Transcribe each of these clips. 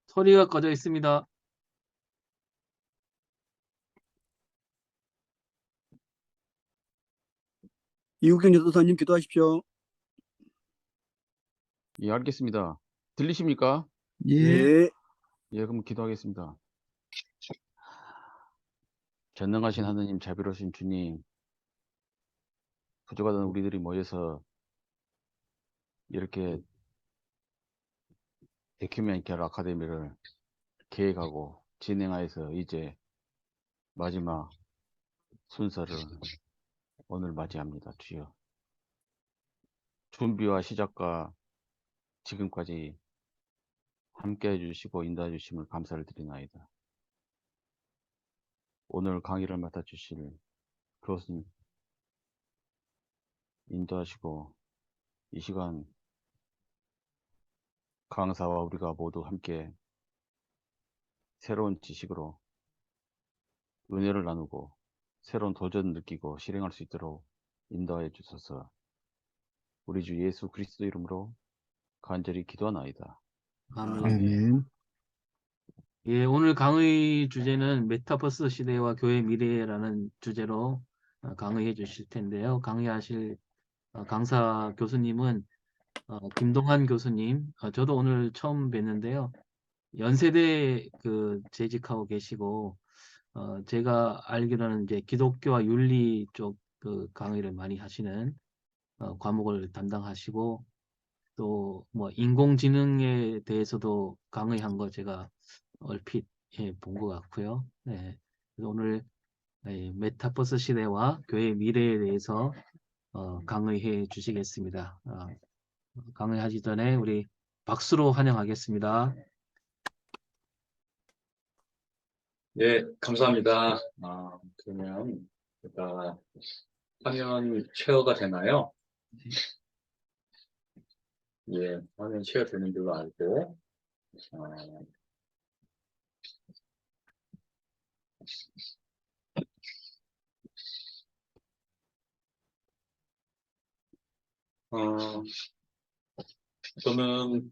소리가 꺼져 있습니다. 이국경 전도사님 기도하십시오. 예, 알겠습니다. 들리십니까? 예. 예. 예, 그럼 기도하겠습니다. 전능하신 하느님, 자비로우신 주님, 부족하던 우리들이 이렇게 에큐메니컬 아카데미를 계획하고 진행하여서 이제 마지막 순서를 오늘 맞이합니다. 주여, 준비와 시작과 지금까지 함께 해주시고 인도해 주심을 감사를 드리나이다. 오늘 강의를 맡아주실 교수님 인도하시고 이 시간 강사와 우리가 모두 함께 새로운 지식으로 은혜를 나누고 새로운 도전을 느끼고 실행할 수 있도록 인도하여 주소서. 우리 주 예수 그리스도 이름으로 간절히 기도하나이다. 아멘. 아멘. 예, 오늘 강의 주제는 메타버스 시대와 교회 미래라는 주제로 강의해 주실 텐데요. 강의하실 강사 교수님은 김동환 교수님. 저도 오늘 처음 뵀는데요. 연세대 재직하고 계시고, 제가 알기로는 이제 기독교와 윤리 쪽 강의를 많이 하시는 과목을 담당하시고, 또 뭐 인공지능에 대해서도 강의한 거 제가 얼핏 본 것 같고요. 네. 그래서 오늘 메타버스 시대와 교회 미래에 대해서 강의해 주시겠습니다. 강의하기 전에 우리 박수로 환영하겠습니다. 예, 감사합니다. 그러면 제가 화면 쉐어가 되나요? 예, 화면 쉐어 되는 걸로 알고, 저는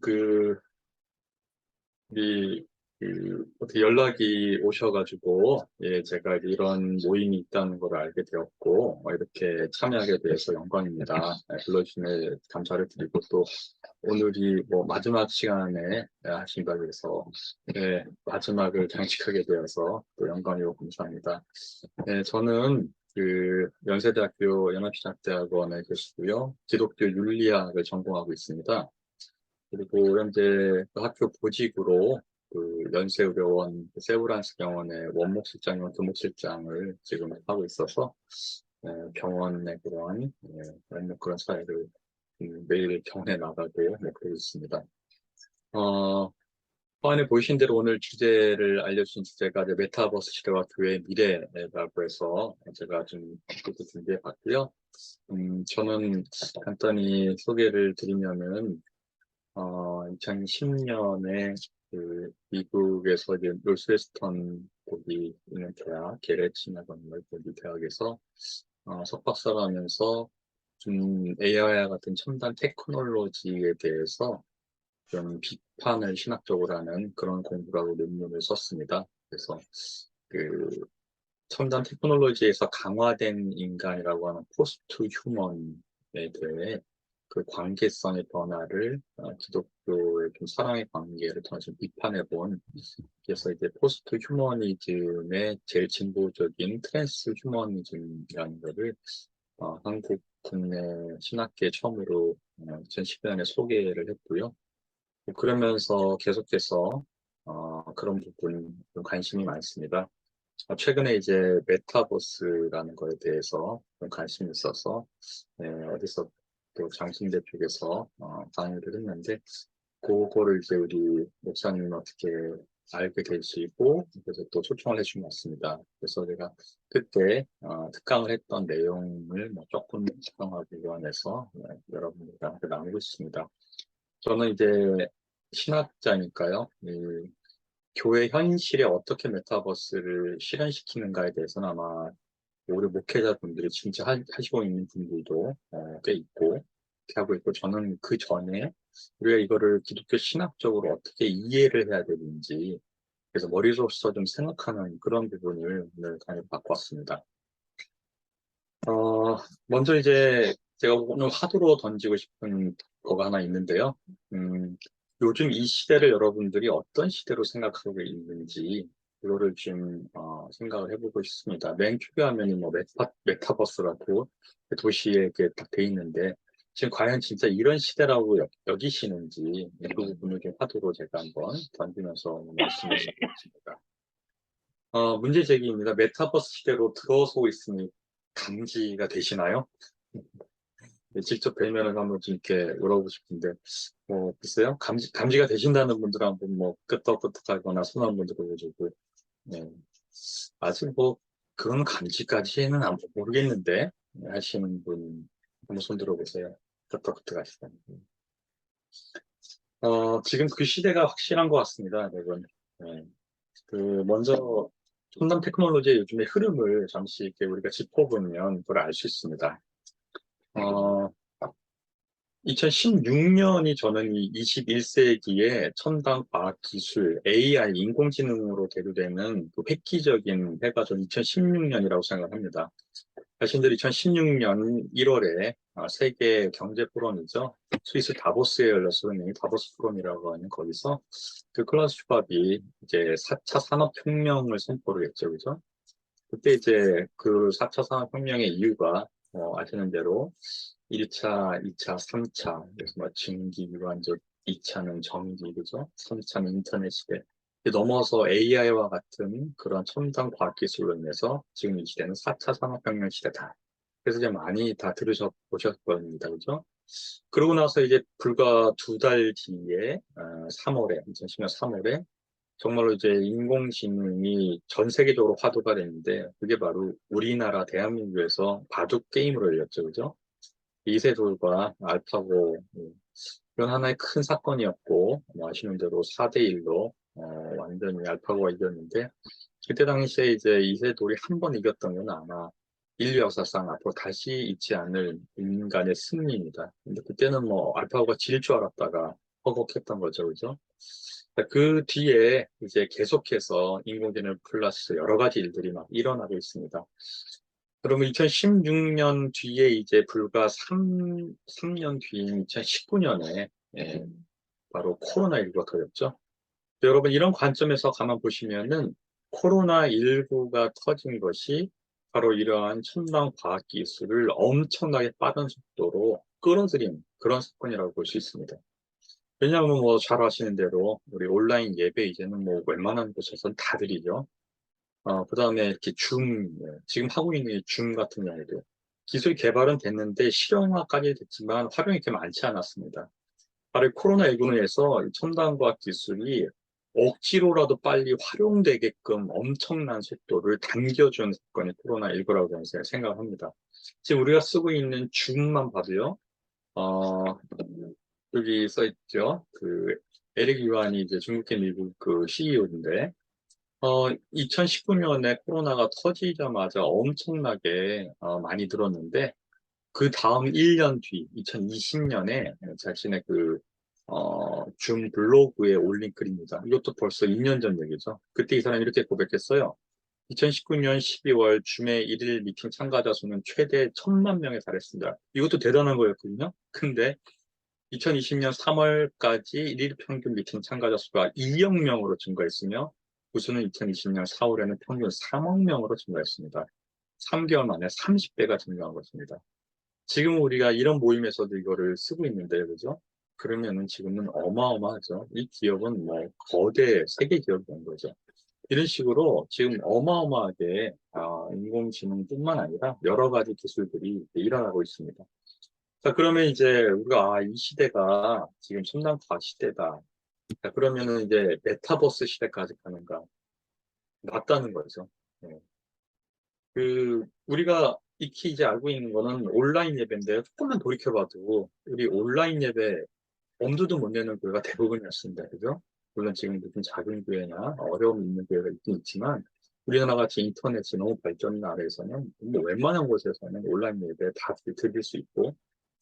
어떻게 연락이 오셔가지고, 예, 제가 이런 모임이 있다는 걸 알게 되었고, 이렇게 참여하게 돼서 영광입니다. 불러주시면 감사를 드리고, 또 오늘이 마지막 시간에 하신 바에 대해서, 예, 마지막을 장식하게 되어서 또 영광이고 감사합니다. 예, 저는 연세대학교 연합시작대학원의 교수고요. 기독교 윤리학을 전공하고 있습니다. 그리고 현재 그 학교 보직으로 연세의료원 세브란스 병원의 원목실장이나 두목실장을 지금 하고 있어서 병원의 그런 사회를 매일 병원에 나가고 그러고 있습니다. 화면에 보이신 대로 오늘 주제를 알려주신 주제가 이제 메타버스 시대와 교회의 미래라고 해서 제가 좀 준비해 봤고요. 저는 간단히 소개를 드리면은 2010년에 미국에서 이제 노스웨스턴 거기 있는 대학, 게레츠나건물 거기 대학에서 석박사를 하면서 좀 AI와 같은 첨단 테크놀로지에 대해서 좀 비판을 신학적으로 하는 그런 공부를 하고 논문을 썼습니다. 그래서 첨단 테크놀로지에서 강화된 인간이라고 하는 포스트 휴먼에 대해 그 관계성의 변화를 기독교의 좀 사랑의 관계를 통해서 비판해본, 그래서 이제 포스트 휴머니즘의 제일 진보적인 트랜스 휴머니즘이라는 것을 한국 국내 신학계 처음으로 2010년에 소개를 했고요. 그러면서 계속해서 그런 부분 좀 관심이 많습니다. 최근에 이제 메타버스라는 거에 대해서 좀 관심이 있어서 어디서 또 장신대 쪽에서 강의를 했는데, 그거를 이제 우리 목사님 어떻게 알게 되시고 그래서 또 초청을 해주신 것 같습니다. 그래서 제가 그때 특강을 했던 내용을 조금 집중하기 위해서 여러분들과 함께 나누고 있습니다. 저는 이제 신학자니까요. 교회 현실에 어떻게 메타버스를 실현시키는가에 대해서는 아마 우리 목회자분들이 진짜 하시고 있는 분들도 꽤 있고, 이렇게 하고 있고, 저는 그 전에 우리가 이거를 기독교 신학적으로 어떻게 이해를 해야 되는지, 그래서 머리로서 좀 생각하는 그런 부분을 오늘 강의 받고 왔습니다. 먼저 이제 제가 오늘 화두로 던지고 싶은 거가 하나 있는데요. 요즘 이 시대를 여러분들이 어떤 시대로 생각하고 있는지, 그거를 좀, 생각을 해보고 싶습니다. 맨 초기 화면이 뭐 메타버스라고 도시에 이렇게 딱 돼 있는데, 지금 과연 진짜 이런 시대라고 여기시는지, 그 부분을 좀 화두로 제가 한번 던지면서 말씀을 드리겠습니다. 문제 제기입니다. 메타버스 시대로 들어서고 있으니 감지가 되시나요? 네, 직접 뵈면은 한번 좀 이렇게 물어보고 싶은데, 글쎄요. 감지가 되신다는 분들 한번 뭐 끄떡끄떡하거나 손 한번 들어보시고, 네. 아직 뭐, 그런 감지까지는 모르겠는데, 네, 하시는 분 한번 손 들어보세요. 끄떡끄떡 하시다. 지금 그 시대가 확실한 것 같습니다, 여러분. 네. 먼저, 첨단 테크놀로지의 요즘의 흐름을 잠시 이렇게 우리가 짚어보면 그걸 알 수 있습니다. 2016년이 저는 이 21세기의 첨단 과학 기술, AI, 인공지능으로 대두되는 그 획기적인 해가 저는 2016년이라고 생각합니다. 자신들이 2016년 1월에 세계 경제 포럼이죠. 스위스 다보스에 열려서 다보스 포럼이라고 하는 거기서 그 클라우스 슈밥이 이제 4차 산업혁명을 선포를 했죠. 그죠? 그때 이제 그 4차 산업혁명의 이유가 아시는 대로 1차, 2차, 3차, 그래서 뭐 증기, 유한적, 2차는 전기, 그죠? 3차는 인터넷 시대. 넘어서 AI와 같은 그런 첨단 과학기술로 인해서 지금 이 시대는 4차 산업혁명 시대다. 그래서 이제 많이 다 들으셔보셨을 겁니다. 그죠? 그러고 나서 이제 불과 2달 뒤에, 3월에, 2010년 3월에 정말로 이제 인공지능이 전 세계적으로 화두가 됐는데, 그게 바로 우리나라 대한민국에서 바둑 게임으로 열렸죠. 그죠? 이세돌과 알파고, 이건 하나의 큰 사건이었고, 아시는 대로 4대1로, 완전히 알파고가 이겼는데, 그때 당시에 이제 이세돌이 한 번 이겼던 건 아마 인류 역사상 앞으로 다시 있지 않을 인간의 승리입니다. 근데 그때는 뭐 알파고가 질 줄 알았다가 허걱했던 거죠. 그죠? 그 뒤에 이제 계속해서 인공지능 플러스 여러 가지 일들이 막 일어나고 있습니다. 그러면 2016년 뒤에 이제 불과 3년 뒤인 2019년에 바로 코로나19가 터졌죠. 여러분 이런 관점에서 가만 보시면은 코로나19가 터진 것이 바로 이러한 첨단 과학 기술을 엄청나게 빠른 속도로 끌어들인 그런 사건이라고 볼 수 있습니다. 왜냐하면 뭐 잘 아시는 대로 우리 온라인 예배 이제는 뭐 웬만한 곳에서는 다 드리죠. 그 다음에 이렇게 지금 하고 있는 이줌 같은 경우도 기술 개발은 됐는데 실용화까지 됐지만 활용이 그렇게 많지 않았습니다. 바로 코로나19로 해서 첨단 과학 기술이 억지로라도 빨리 활용되게끔 엄청난 속도를 당겨준 사건이 코로나19라고 저는 생각합니다. 지금 우리가 쓰고 있는 줌만 봐도요, 여기 써 있죠. 에릭 유안이 이제 중국계 미국 그 CEO인데, 2019년에 코로나가 터지자마자 엄청나게 많이 들었는데, 그 다음 1년 뒤, 2020년에 자신의 줌 블로그에 올린 글입니다. 이것도 벌써 2년 전 얘기죠. 그때 이 사람이 이렇게 고백했어요. 2019년 12월 줌의 1일 미팅 참가자 수는 최대 1,000만 명에 달했습니다. 이것도 대단한 거였거든요. 근데 2020년 3월까지 1일 평균 미팅 참가자 수가 2억 명으로 증가했으며, 그 수는 2020년 4월에는 평균 3억 명으로 증가했습니다. 3개월 만에 30배가 증가한 것입니다. 지금 우리가 이런 모임에서도 이거를 쓰고 있는데, 그죠? 그러면은 지금은 어마어마하죠. 이 기업은 뭐 거대 세계 기업이 된 거죠. 이런 식으로 지금 어마어마하게 인공지능뿐만 아니라 여러 가지 기술들이 일어나고 있습니다. 자, 그러면 이제 우리가 이 시대가 지금 첨단 과학 시대다. 자, 그러면은 이제 메타버스 시대까지 가는가? 맞다는 거죠. 네. 우리가 익히 이제 알고 있는 거는 온라인 예배인데, 조금만 돌이켜봐도 우리 온라인 예배 엄두도 못 내는 교회가 대부분이었습니다. 그죠? 물론 지금 무슨 작은 교회나 어려움이 있는 교회가 있긴 있지만, 우리나라 같이 인터넷이 너무 발전인 아래에서는 뭐 웬만한 곳에서는 온라인 예배 다 드릴 수 있고,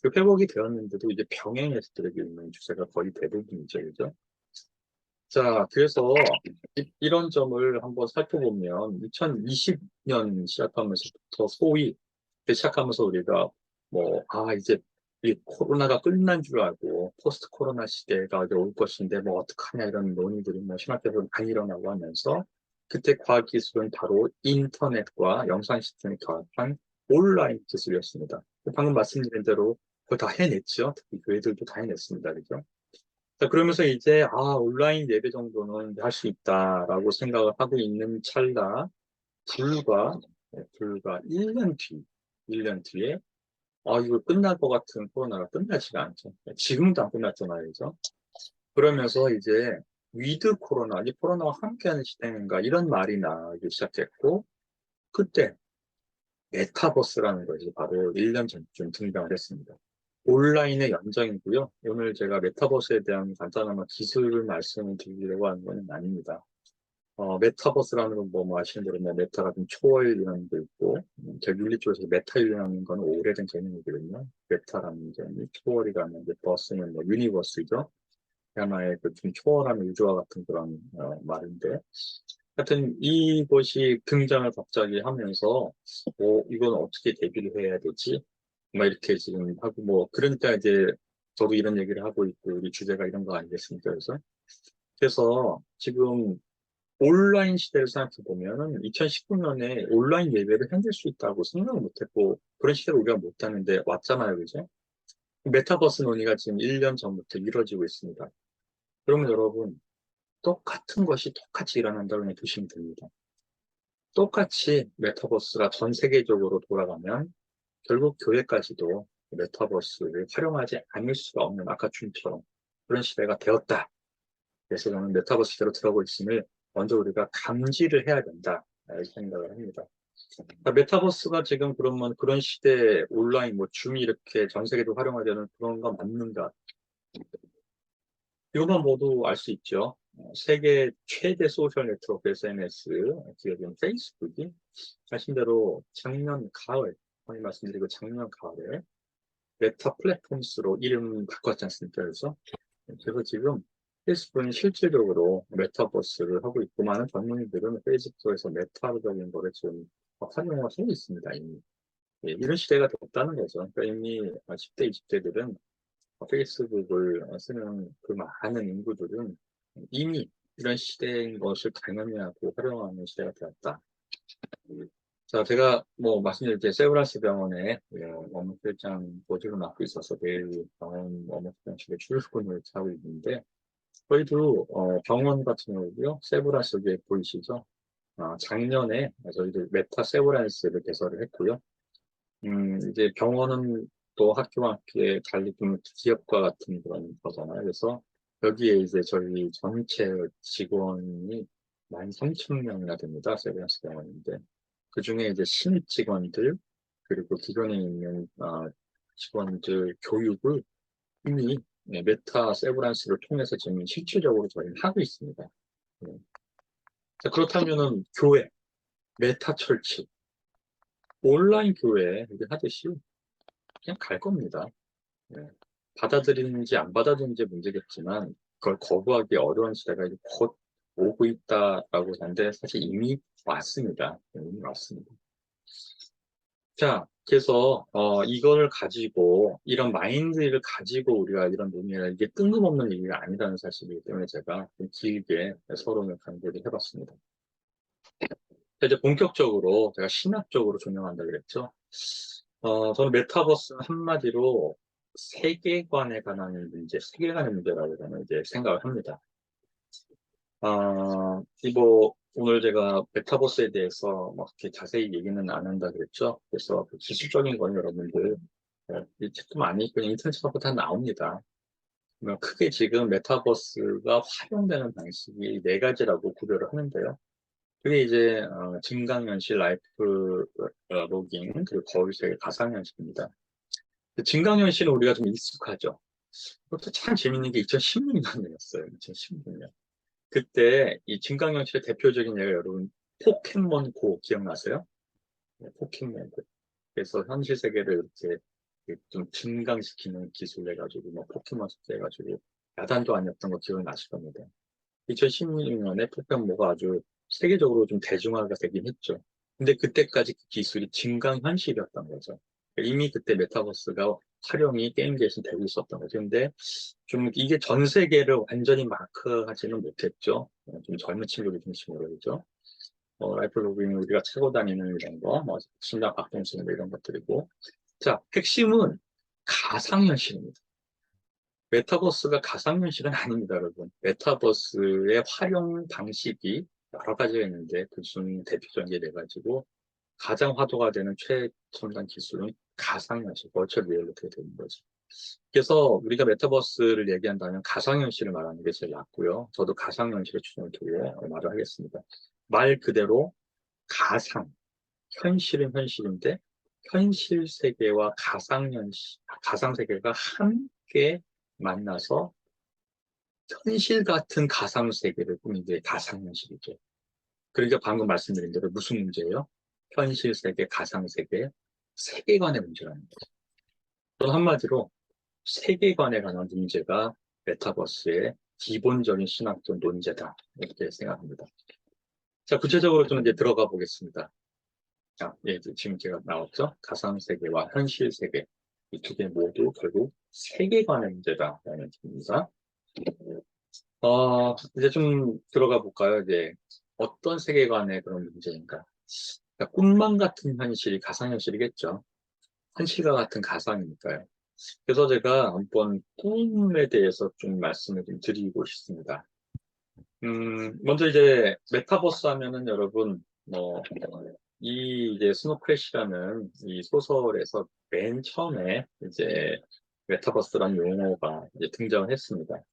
그 회복이 되었는데도 이제 병행해서 들어오고 있는 주제가 거의 대부분이죠, 그죠? 자, 그래서 이런 점을 한번 살펴보면 2020년 시작하면서부터 소위 시작하면서 우리가 이제 이 코로나가 끝난 줄 알고 포스트 코로나 시대가 이제 올 것인데 뭐 어떡하냐 이런 논의들이 뭐 심학교에서 많이 일어나고 하면서 그때 과학기술은 바로 인터넷과 영상 시스템이 결합한 온라인 기술이었습니다. 방금 말씀드린 대로 그걸 다 해냈죠. 특히 교회들도 다 해냈습니다. 그죠? 자, 그러면서 이제, 온라인 예배 정도는 할 수 있다라고 생각을 하고 있는 찰나, 불과 1년 뒤에, 이거 끝날 것 같은 코로나가 끝나지가 않죠. 지금도 안 끝났잖아요. 그죠? 그러면서 이제, 위드 코로나, 이 코로나와 함께하는 시대인가, 이런 말이 나오기 시작했고, 그때, 메타버스라는 것이 바로 1년 전쯤 등장을 했습니다. 온라인의 연장이고요. 오늘 제가 메타버스에 대한 간단한 기술 말씀을 드리려고 하는 건 아닙니다. 메타버스라는 건 뭐 아시는 대로 메타 같은 초월이라는 게 있고, 제 윤리 쪽에서 메타윤리라는 건 오래된 개념이거든요. 메타라는 개념이 초월이라는 게 버스는 뭐 유니버스죠. 하나의 그 좀 초월한 우주와 같은 그런 말인데, 하여튼 이것이 등장을 갑자기 하면서 이건 어떻게 대비를 해야 되지? 막 이렇게 지금 하고 그러니까 이제 저도 이런 얘기를 하고 있고 우리 주제가 이런 거 아니겠습니까? 그래서 지금 온라인 시대를 생각해 보면은 2019년에 온라인 예배를 해낼 수 있다고 생각을 못했고 그런 시대를 우리가 못하는데 왔잖아요, 그죠? 메타버스 논의가 지금 1년 전부터 이루어지고 있습니다. 그러면 여러분 똑같은 것이 똑같이 일어난다고 그냥 보시면 됩니다. 똑같이 메타버스가 전 세계적으로 돌아가면 결국 교회까지도 메타버스를 활용하지 않을 수가 없는 아까춤처럼 그런 시대가 되었다. 그래서 저는 메타버스 시대로 들어가고 있음을 먼저 우리가 감지를 해야 된다. 이렇게 생각을 합니다. 메타버스가 지금 그러면 그런 시대에 온라인, 줌이 이렇게 전 세계도 활용하려는 그런 거 맞는가? 이것만 모두 알 수 있죠. 세계 최대 소셜 네트워크 SNS 기업인 페이스북이 자신대로 작년 가을, 많이 말씀드리고 작년 가을에 메타 플랫폼스로 이름 바꿨지 않습니까? 그래서 지금 페이스북은 실질적으로 메타버스를 하고 있고 많은 전문의들은 페이스북에서 메타적인 거를 지금 활용을 하고 있습니다. 이미. 이런 시대가 됐다는 거죠. 그러니까 이미 10대, 20대들은 페이스북을 쓰는 그 많은 인구들은 이미 이런 시대인 것을 당연히하고 활용하는 시대가 되었다. 자, 제가 말씀드릴 때 세브란스 병원에 업무실장 보직을 맡고 있어서 매일 병원 업무실장실에 출근을 하고 있는데 저희도 병원 같은 경우도요 세브란스 게 보이시죠? 작년에 저희도 메타 세브란스를 개설을 했고요. 이제 병원은 또 학교와 함께 달리 좀 기업과 같은 그런 거잖아요. 그래서 여기에 이제 저희 전체 직원이 13,000명이나 됩니다. 세브란스 병원인데. 그 중에 이제 신입 직원들, 그리고 기존에 있는 직원들 교육을 이미 메타 세브란스를 통해서 지금 실질적으로 저희는 하고 있습니다. 네. 자, 그렇다면은 교회, 메타 철치, 온라인 교회 이렇게 하듯이 그냥 갈 겁니다. 네. 받아들이는지 안 받아들이는지 문제겠지만 그걸 거부하기 어려운 시대가 이제 곧 오고 있다라고 하는데 사실 이미 왔습니다. 이미 왔습니다. 자, 그래서 이걸 가지고 이런 마인드를 가지고 우리가 이런 논의를 이게 뜬금없는 얘기가 아니라는 사실이기 때문에 제가 좀 길게 서론을 강조를 해봤습니다. 이제 본격적으로 제가 신학적으로 조명한다 그랬죠. 저는 메타버스는 한마디로 세계관에 관한 문제, 세계관의 문제라고 저는 이제 생각을 합니다. 오늘 제가 메타버스에 대해서 이렇게 자세히 얘기는 안 한다 그랬죠. 그래서 그 기술적인 건 여러분들, 이 책도 많이 그냥 인터넷에서 다 나옵니다. 크게 지금 메타버스가 활용되는 방식이 4가지라고 구별을 하는데요. 그게 이제, 증강현실, 라이프 로깅, 그리고 거울세계 가상현실입니다. 증강현실은 우리가 좀 익숙하죠. 그것도 참 재밌는 게 2016년이었어요. 2016년. 그때 이 증강현실의 대표적인 예가 여러분 포켓몬고 기억나세요? 네, 포켓몬고. 그래서 현실 세계를 이렇게 좀 증강시키는 기술 해가지고, 뭐, 포켓몬 해가지고, 야단도 아니었던 거 기억나실 겁니다. 2016년에 포켓몬고가 아주 세계적으로 좀 대중화가 되긴 했죠. 근데 그때까지 그 기술이 증강현실이었던 거죠. 이미 그때 메타버스가 활용이 게임계에서 되고 있었던 거죠. 근데 좀 이게 전 세계를 완전히 마크하지는 못했죠. 좀 젊은 친구들 중심으로 그죠. 라이프 로그인 우리가 차고 다니는 이런 거, 뭐 심장 박동수 이런 것들이고. 자, 핵심은 가상현실입니다. 메타버스가 가상현실은 아닙니다, 여러분. 메타버스의 활용 방식이 여러 가지가 있는데 그 중 대표적인 게 네 가지고 가장 화두가 되는 최첨단 기술은 가상현실, 버추얼 리얼리티가 되는 거죠. 그래서 우리가 메타버스를 얘기한다면 가상현실을 말하는 게 제일 낫고요. 저도 가상현실에 초점을 두고 말을 하겠습니다. 말 그대로 가상, 현실은 현실인데 현실 세계와 가상 세계가 함께 만나서 현실 같은 가상 세계를 꾸민 게 가상현실이죠. 그러니까 방금 말씀드린 대로 무슨 문제예요? 현실 세계, 가상 세계, 세계관의 문제라는 거죠. 또는 한마디로 세계관에 관한 문제가 메타버스의 기본적인 신학적 논제다. 이렇게 생각합니다. 자, 구체적으로 좀 이제 들어가 보겠습니다. 자, 예, 지금 제가 나왔죠? 가상 세계와 현실 세계. 이 두 개 모두 결국 세계관의 문제다라는 얘기입니다. 이제 좀 들어가 볼까요? 이제 어떤 세계관의 그런 문제인가? 그러니까 꿈만 같은 현실이 가상현실이겠죠. 현실과 같은 가상이니까요. 그래서 제가 한번 꿈에 대해서 좀 말씀을 좀 드리고 싶습니다. 먼저 이제 메타버스 하면은 여러분, 이제 스노크래시라는 이 소설에서 맨 처음에 이제 메타버스라는 용어가 이제 등장을 했습니다.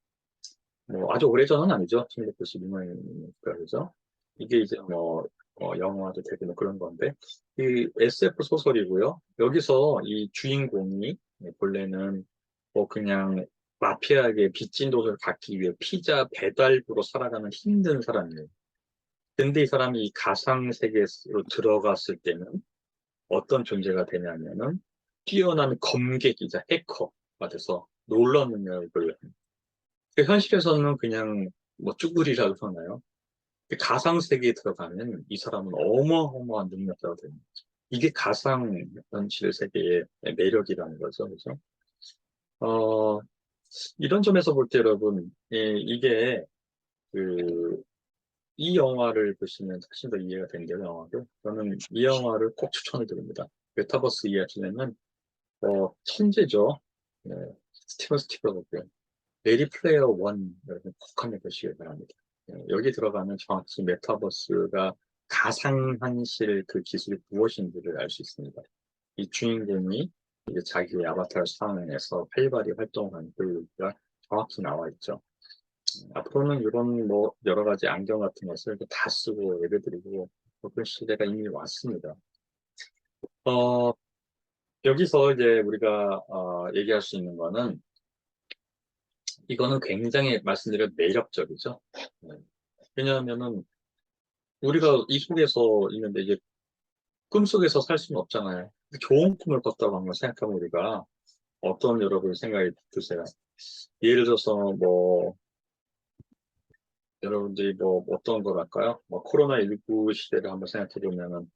아주 오래전은 아니죠. 1992년이니까, 그죠? 이게 이제 영화도 되고 뭐 그런 건데, 이 SF 소설이고요. 여기서 이 주인공이 본래는 그냥 마피아에게 빚진 돈을 갚기 위해 피자 배달부로 살아가는 힘든 사람이에요. 근데 이 사람이 이 가상 세계로 들어갔을 때는 어떤 존재가 되냐면은 뛰어난 검객이자 해커가 돼서 놀라운 능력을 현실에서는 그냥 쭈구리라고 하나요? 가상세계에 들어가면 이 사람은 어마어마한 능력자가 됩니다. 이게 가상현실 세계의 매력이라는 거죠. 그죠? 이런 점에서 볼 때 여러분, 이게 이 영화를 보시면 훨씬 더 이해가 된대요, 영화를. 저는 이 영화를 꼭 추천을 드립니다. 메타버스 이야기는 천재죠. 네, 스티븐 스필버그. 레디 플레이어 원 여러분 꼭 한번 보시길 바랍니다. 여기 들어가면 정확히 메타버스가 가상현실 그 기술이 무엇인지를 알 수 있습니다. 이 주인공이 이제 자기의 아바타를 사용해서 활발히 활동하는 그 정확히 나와 있죠. 앞으로는 이런 여러 가지 안경 같은 것을 다 쓰고 예배드리고 그런 시대가 이미 왔습니다. 여기서 이제 우리가 얘기할 수 있는 거는 이거는 굉장히 말씀드린 매력적이죠. 네. 왜냐하면은 우리가 이 속에서 있는데 이제 꿈속에서 살 수는 없잖아요. 좋은 꿈을 꿨다고 한번 생각하면 우리가 어떤 여러분 생각이 드세요? 예를 들어서 여러분들이 어떤 걸 할까요? 코로나19 시대를 한번 생각해 보면은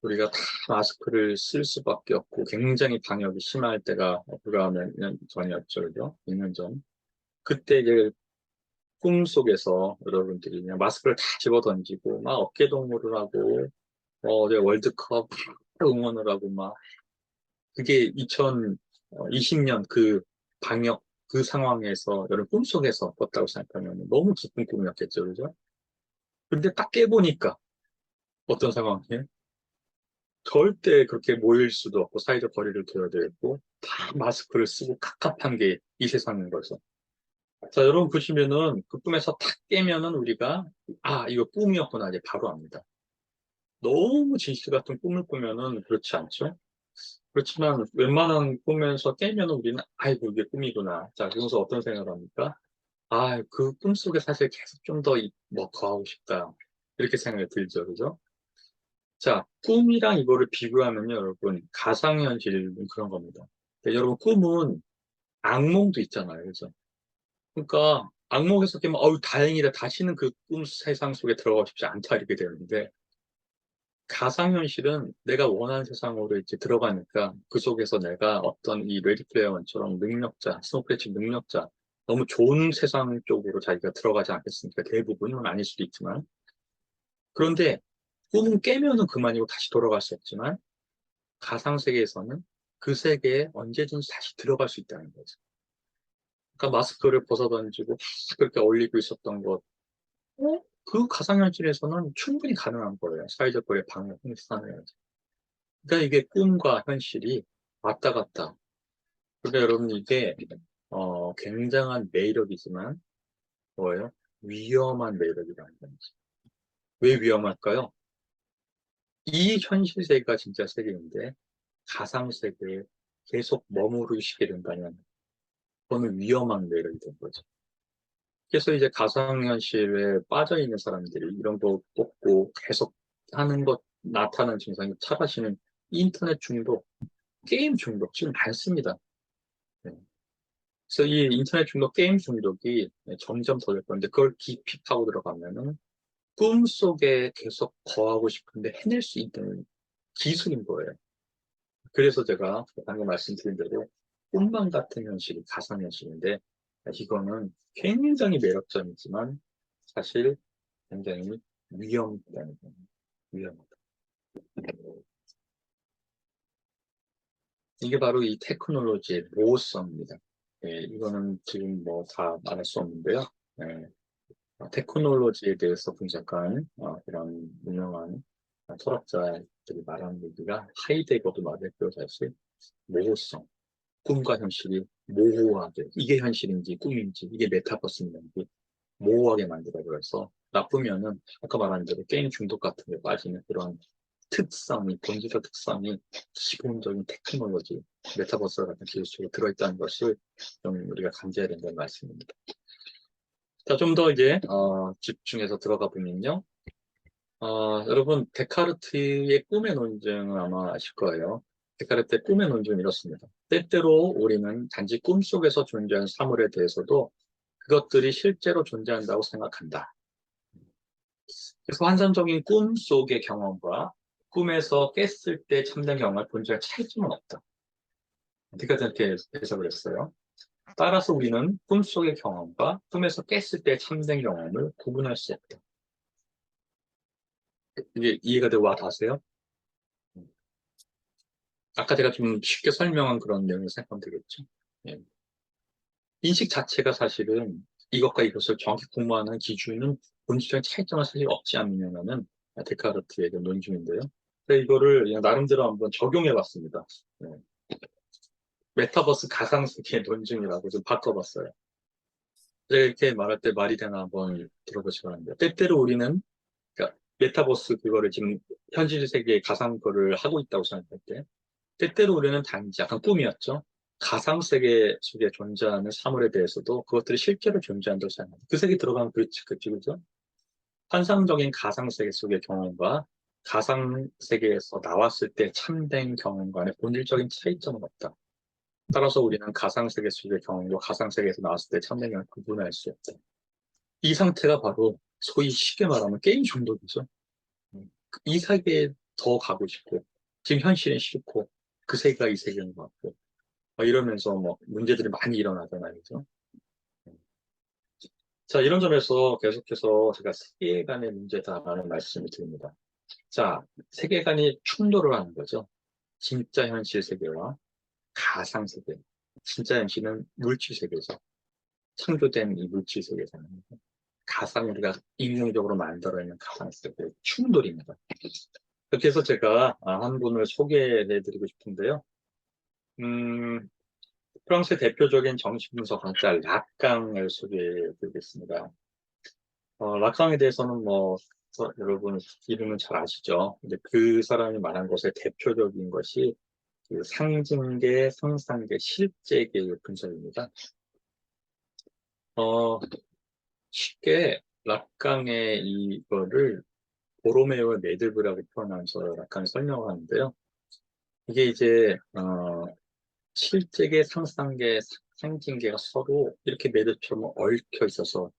우리가 다 마스크를 쓸 수밖에 없고 굉장히 방역이 심할 때가 불과 몇 년 전이었죠. 그죠? 2년 전. 그때 이제 꿈속에서 여러분들이 그냥 마스크를 다 집어 던지고 막 어깨동무를 하고 내가 월드컵 응원을 하고 막 그게 2020년 그 방역 그 상황에서 여러분 꿈속에서 꿨다고 생각하면 너무 기쁜 꿈이었겠죠, 그죠? 근데 딱 깨보니까 어떤 상황이에요? 절대 그렇게 모일 수도 없고 사회적 거리를 둬야 되겠고 다 마스크를 쓰고 갑갑한 게 이 세상인 거죠. 자, 여러분 보시면은 그 꿈에서 탁 깨면은 우리가 이거 꿈이었구나 이제 바로 압니다. 너무 진실 같은 꿈을 꾸면은 그렇지 않죠? 그렇지만 웬만한 꿈에서 깨면은 우리는 아이고 이게 꿈이구나. 자, 그러면서 어떤 생각을 합니까? 그 꿈속에 사실 계속 좀 더 하고 싶다. 이렇게 생각이 들죠. 그죠? 자, 꿈이랑 이거를 비교하면요, 여러분, 가상현실은 그런 겁니다. 여러분, 꿈은 악몽도 있잖아요. 그죠? 그러니까 악몽에서 깨면 어우 다행이다. 다시는 그 꿈 세상 속에 들어가고 싶지 않다 이렇게 되는데 가상현실은 내가 원하는 세상으로 이제 들어가니까 그 속에서 내가 어떤 이 레디 플레이어 원처럼 능력자, 스노우패치 능력자 너무 좋은 세상 쪽으로 자기가 들어가지 않겠습니까? 대부분은 아닐 수도 있지만 그런데 꿈은 깨면은 그만이고 다시 돌아갈 수 없지만 가상세계에서는 그 세계에 언제든지 다시 들어갈 수 있다는 거죠. 그러니까 마스크를 벗어던지고 그렇게 어울리고 있었던 것 그 가상현실에서는 충분히 가능한 거예요. 사회적 거리의 방해, 행사는. 그러니까 이게 꿈과 현실이 왔다 갔다. 그러니까 여러분 이게 굉장한 매력이지만 뭐예요? 위험한 매력이라는 거죠. 왜 위험할까요? 이 현실 세계가 진짜 세계인데 가상 세계에 계속 머무르시게 된다면 그거는 위험한 매력이 된 거죠. 그래서 이제 가상현실에 빠져 있는 사람들이 이런 거 뽑고 계속 하는 것 나타나는 증상이 차가시는 인터넷 중독, 게임 중독 지금 많습니다. 네. 그래서 이 인터넷 중독, 게임 중독이 점점 더 될 건데 그걸 깊이 파고 들어가면은 꿈속에 계속 거하고 싶은데 해낼 수 있는 기술인 거예요. 그래서 제가 방금 말씀드린 대로 꿈만 같은 현실이 가상현실인데 이거는 굉장히 매력적이지만 사실 굉장히 위험하다는 거예요. 위험하다. 이게 바로 이 테크놀로지의 모호성입니다. 예, 이거는 지금 뭐 다 말할 수 없는데요. 예, 테크놀로지에 대해서 분석한 이런 유명한 철학자들이 말하는 얘기가 하이데거도 말했고요. 사실 모호성, 꿈과 현실이 모호하게 이게 현실인지 꿈인지 이게 메타버스인지 모호하게 만들어버려서 나쁘면은 아까 말한 대로 게임 중독 같은 데 빠지는 그런 특성이 본질적 특성이 기본적인 테크놀로지 메타버스 같은 기술 속에 들어있다는 것을 좀 우리가 감지해야 된다는 말씀입니다. 자, 좀 더 이제 집중해서 들어가 보면요. 여러분 데카르트의 꿈의 논증을 아마 아실 거예요. 데카르트의 꿈의 논증은 이렇습니다. 때때로 우리는 단지 꿈속에서 존재하는 사물에 대해서도 그것들이 실제로 존재한다고 생각한다. 그래서 환상적인 꿈 속의 경험과 꿈에서 깼을 때 참된 경험을 본질의 차이점은 없다. 데카르트는 이렇게 해석을 했어요. 따라서 우리는 꿈속의 경험과 꿈에서 깼을 때 참된 경험을 구분할 수 없다. 이게 이해가 되고 와 닿으세요? 아까 제가 좀 쉽게 설명한 그런 내용을 생각하면 되겠죠. 예. 인식 자체가 사실은 이것과 이것을 정확히 구분하는 기준은 본질적인 차이점은 사실 없지 않느냐는 데카르트의 논증인데요. 그래서 이거를 그냥 나름대로 한번 적용해 봤습니다. 예. 메타버스 가상세계 논증이라고 좀 바꿔봤어요. 제가 이렇게 말할 때 말이 되나 한번 들어보시기 바랍니다. 때때로 우리는 그러니까 메타버스 그거를 지금 현실 세계의 가상 거를 하고 있다고 생각할 때 때때로 우리는 단지 약간 꿈이었죠. 가상세계 속에 존재하는 사물에 대해서도 그것들이 실제로 존재한다고 생각합니다. 그 세계 들어가면 그렇지, 그죠? 환상적인 가상세계 속의 경험과 가상세계에서 나왔을 때 참된 경험 간의 본질적인 차이점은 없다. 따라서 우리는 가상세계 속의 경험과 가상세계에서 나왔을 때 참된 경험을 구분할 수 없다. 이 상태가 바로 소위 쉽게 말하면 게임 중독이죠. 이 세계에 더 가고 싶고, 지금 현실은 싫고, 그 세계가 이 세계인 것 같고, 이러면서 뭐 문제들이 많이 일어나잖아요. 그죠? 자, 이런 점에서 계속해서 제가 세계관의 문제다라는 말씀을 드립니다. 자, 세계관이 충돌을 하는 거죠. 진짜 현실 세계와 가상 세계. 진짜 현실은 물질 세계죠. 창조된 이 물질 세계잖아요. 가상 우리가 인공적으로 만들어내는 가상 세계의 충돌입니다. 그렇게 해서 제가 한 분을 소개해드리고 싶은데요. 프랑스의 대표적인 정신분석학자 락강을 소개해드리겠습니다. 락강에 대해서는 뭐 여러분 이름은 잘 아시죠? 근데 그 사람이 말한 것의 대표적인 것이 그 상징계, 상상계, 실제계의 분석입니다. 쉽게 락강의 이거를 보로메오의 매듭이라고 표현하면서 락강이 설명하는데요. 이게 이제 실제계, 상상계, 상징계가 서로 이렇게 매듭처럼 얽혀 있어서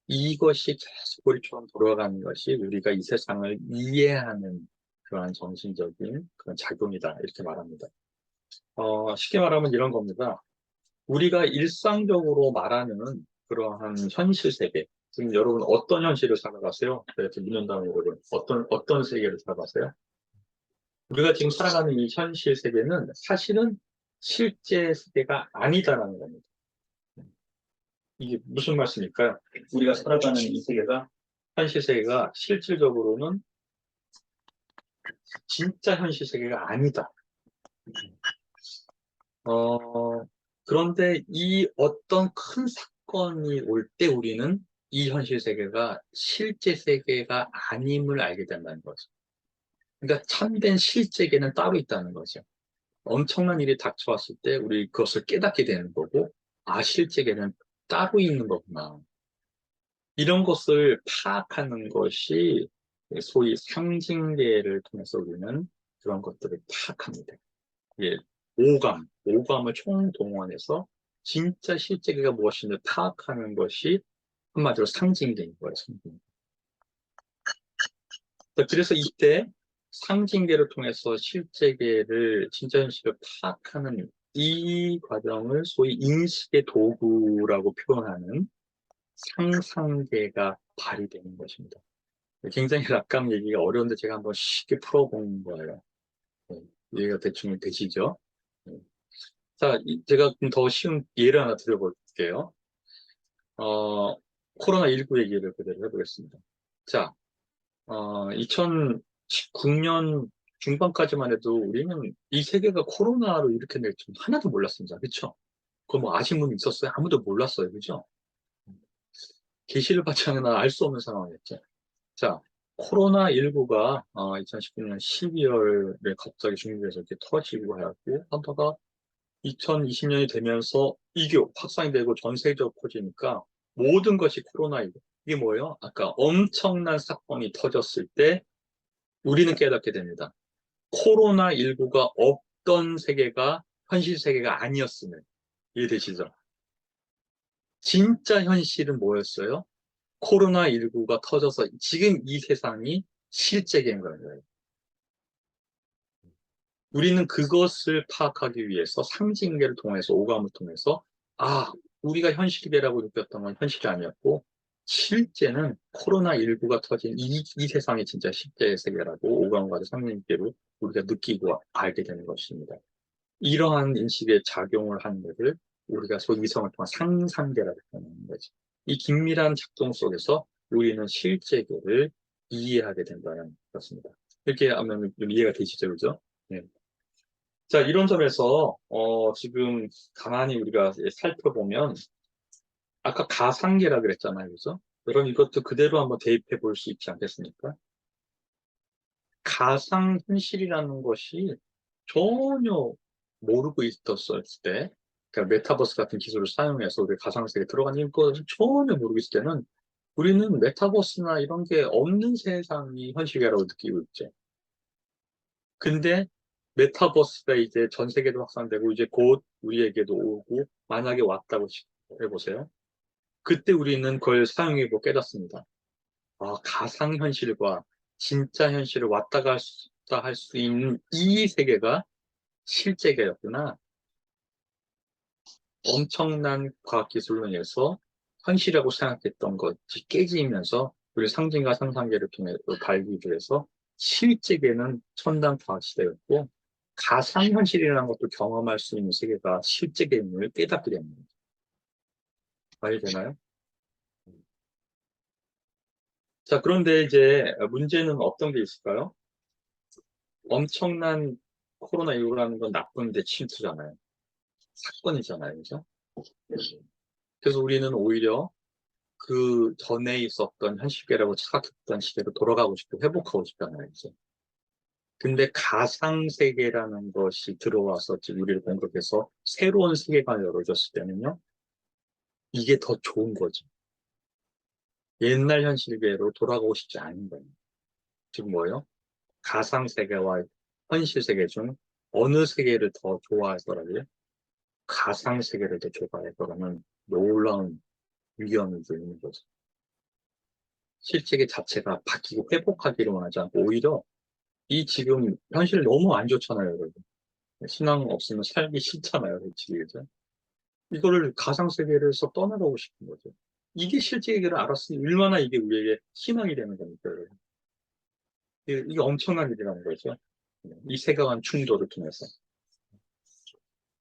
이것이 계속 우리처럼 돌아가는 것이 우리가 이 세상을 이해하는 그러한 정신적인 그런 작용이다. 이렇게 말합니다. 쉽게 말하면 이런 겁니다. 우리가 일상적으로 말하는 그러한 현실 세계. 지금 여러분 어떤 현실을 살아가세요? 이렇게 묻는다면 여러분 어떤 세계를 살아가세요? 우리가 지금 살아가는 이 현실 세계는 사실은 실제 세계가 아니다라는 겁니다. 이게 무슨 말씀일까요? 우리가 살아가는 이 세계가 현실 세계가 실질적으로는 진짜 현실 세계가 아니다. 그런데 이 어떤 큰 사건이 올 때 우리는 이 현실 세계가 실제 세계가 아님을 알게 된다는 거죠. 그러니까 참된 실제계는 따로 있다는 거죠. 엄청난 일이 닥쳐왔을 때 우리 그것을 깨닫게 되는 거고, 아, 실제계는 따로 있는 거구나. 이런 것을 파악하는 것이 소위 상징계를 통해서 우리는 그런 것들을 파악합니다. 예, 오감을 총동원해서 진짜 실제계가 무엇인지 파악하는 것이 한마디로 상징계인 거예요, 상징계. 그래서 이때 상징계를 통해서 실제계를 진짜 현실을 파악하는 이 과정을 소위 인식의 도구라고 표현하는 상상계가 발휘되는 것입니다. 굉장히 락강 얘기가 어려운데 제가 한번 쉽게 풀어본 거예요. 이해가 대충 되시죠? 네. 자, 제가 좀 더 쉬운 예를 하나 드려볼게요. 코로나19 얘기를 그대로 해보겠습니다. 자, 2019년 중반까지만 해도 우리는 이 세계가 코로나로 이렇게 될 줄 하나도 몰랐습니다. 그쵸? 그거 뭐 아신 분 있었어요? 아무도 몰랐어요. 그죠? 계시를 받지 않으나 알 수 없는 상황이었죠. 자, 코로나19가 2019년 12월에 갑자기 중국에서 이렇게 터지고 하였고, 하다가 2020년이 되면서 이게 확산이 되고 전 세계적으로 퍼지니까 모든 것이 코로나19. 이게 뭐예요? 아까 엄청난 사건이 터졌을 때 우리는 깨닫게 됩니다. 코로나19가 없던 세계가 현실 세계가 아니었음을. 이해되시죠? 진짜 현실은 뭐였어요? 코로나19가 터져서 지금 이 세상이 실제인 거예요. 우리는 그것을 파악하기 위해서 상징계를 통해서 오감을 통해서 아, 우리가 현실이라고 느꼈던 건 현실이 아니었고 실제는 코로나19가 터진 이 세상이 진짜 실제 세계라고 오감과 상징계로 우리가 느끼고 알게 되는 것입니다. 이러한 인식에 작용을 하는 것을 우리가 소위 이성을 통한 상상계라고 표현하는 거죠. 이 긴밀한 작동 속에서 우리는 실제계를 이해하게 된다는 것입니다. 이렇게 하면 좀 이해가 되시죠, 그죠? 네. 자, 이런 점에서 지금 가만히 우리가 살펴보면 아까 가상계라 그랬잖아요, 그죠? 여러분 이것도 그대로 한번 대입해 볼 수 있지 않겠습니까? 가상 현실이라는 것이 전혀 모르고 있었을 때, 그러니까 메타버스 같은 기술을 사용해서 우리 가상세계에 들어가는 것을 전혀 모르고 있을 때는 우리는 메타버스나 이런 게 없는 세상이 현실이라고 느끼고 있죠. 근데 메타버스가 이제 전 세계도 확산되고 이제 곧 우리에게도 오고 만약에 왔다고 해보세요. 그때 우리는 그걸 사용해보고 깨닫습니다. 아, 가상현실과 진짜 현실을 왔다 갔다 할 수 있는 이 세계가 실제계였구나. 엄청난 과학기술로 인해서 현실이라고 생각했던 것이 깨지면서 우리 상징과 상상계를 통해 발기를 해서 실제계는 첨단 과학 시대였고 가상현실이라는 것도 경험할 수 있는 세계가 실제계임을 깨닫게 됩니다. 말이 되나요? 자, 그런데 이제 문제는 어떤 게 있을까요? 엄청난 코로나19라는 건 나쁜데 침투잖아요. 사건이잖아요. 그죠? 그래서 우리는 오히려 그 전에 있었던 현실계라고 착각했던 시대로 돌아가고 싶고 회복하고 싶잖아요. 이제. 근데 가상세계라는 것이 들어와서 지금 우리를 공격해서 새로운 세계관을 열어줬을 때는요. 이게 더 좋은 거죠. 옛날 현실계로 돌아가고 싶지 않은 거예요. 지금 뭐예요? 가상세계와 현실세계 중 어느 세계를 더 좋아하더라고요? 가상세계를 대표해요. 그러면 놀라운 위험이 이제 있는 거죠. 실제계 자체가 바뀌고 회복하기를 원하지 않고 오히려 이 지금 현실 너무 안 좋잖아요, 여러분. 신앙 없으면 살기 싫잖아요, 솔직히. 그죠? 이거를 가상세계에서 떠나가고 싶은 거죠. 이게 실제계를 알았으니 얼마나 이게 우리에게 희망이 되는 겁니까, 여러분. 이게 엄청난 일이라는 거죠. 이 세계관 충돌을 통해서.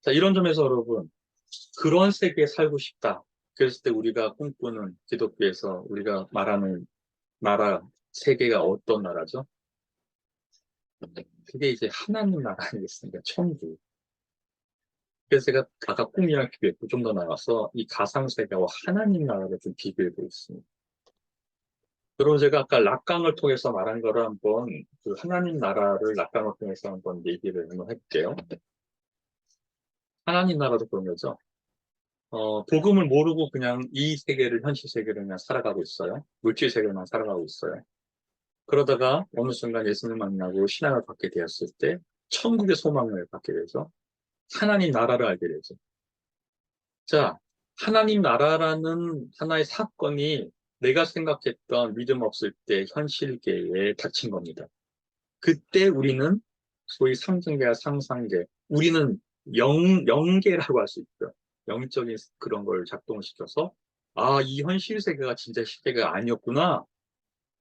자, 이런 점에서 여러분, 그런 세계에 살고 싶다. 그랬을 때 우리가 꿈꾸는 기독교에서 우리가 말하는 나라, 세계가 어떤 나라죠? 그게 이제 하나님 나라 아니겠습니까? 천국. 그래서 제가 아까 꿈이랑 비교했고 좀 더 나가서 이 가상세계와 하나님 나라를 좀 비교해 보겠습니다. 여러분 제가 아까 락강을 통해서 말한 거를 한번 그 하나님 나라를 락강을 통해서 한번 얘기를 한번 해볼게요. 하나님 나라도 그런 거죠. 복음을 모르고 그냥 이 세계를, 현실 세계를 그냥 살아가고 있어요. 물질 세계만 살아가고 있어요. 그러다가 어느 순간 예수님을 만나고 신앙을 받게 되었을 때 천국의 소망을 받게 되죠. 하나님 나라를 알게 되죠. 자, 하나님 나라라는 하나의 사건이 내가 생각했던 믿음 없을 때 현실계에 닥친 겁니다. 그때 우리는 소위 상징계와 상상계, 우리는 영계라고 할 수 있죠. 영적인 그런 걸 작동시켜서 아, 이 현실 세계가 진짜 실제가 아니었구나.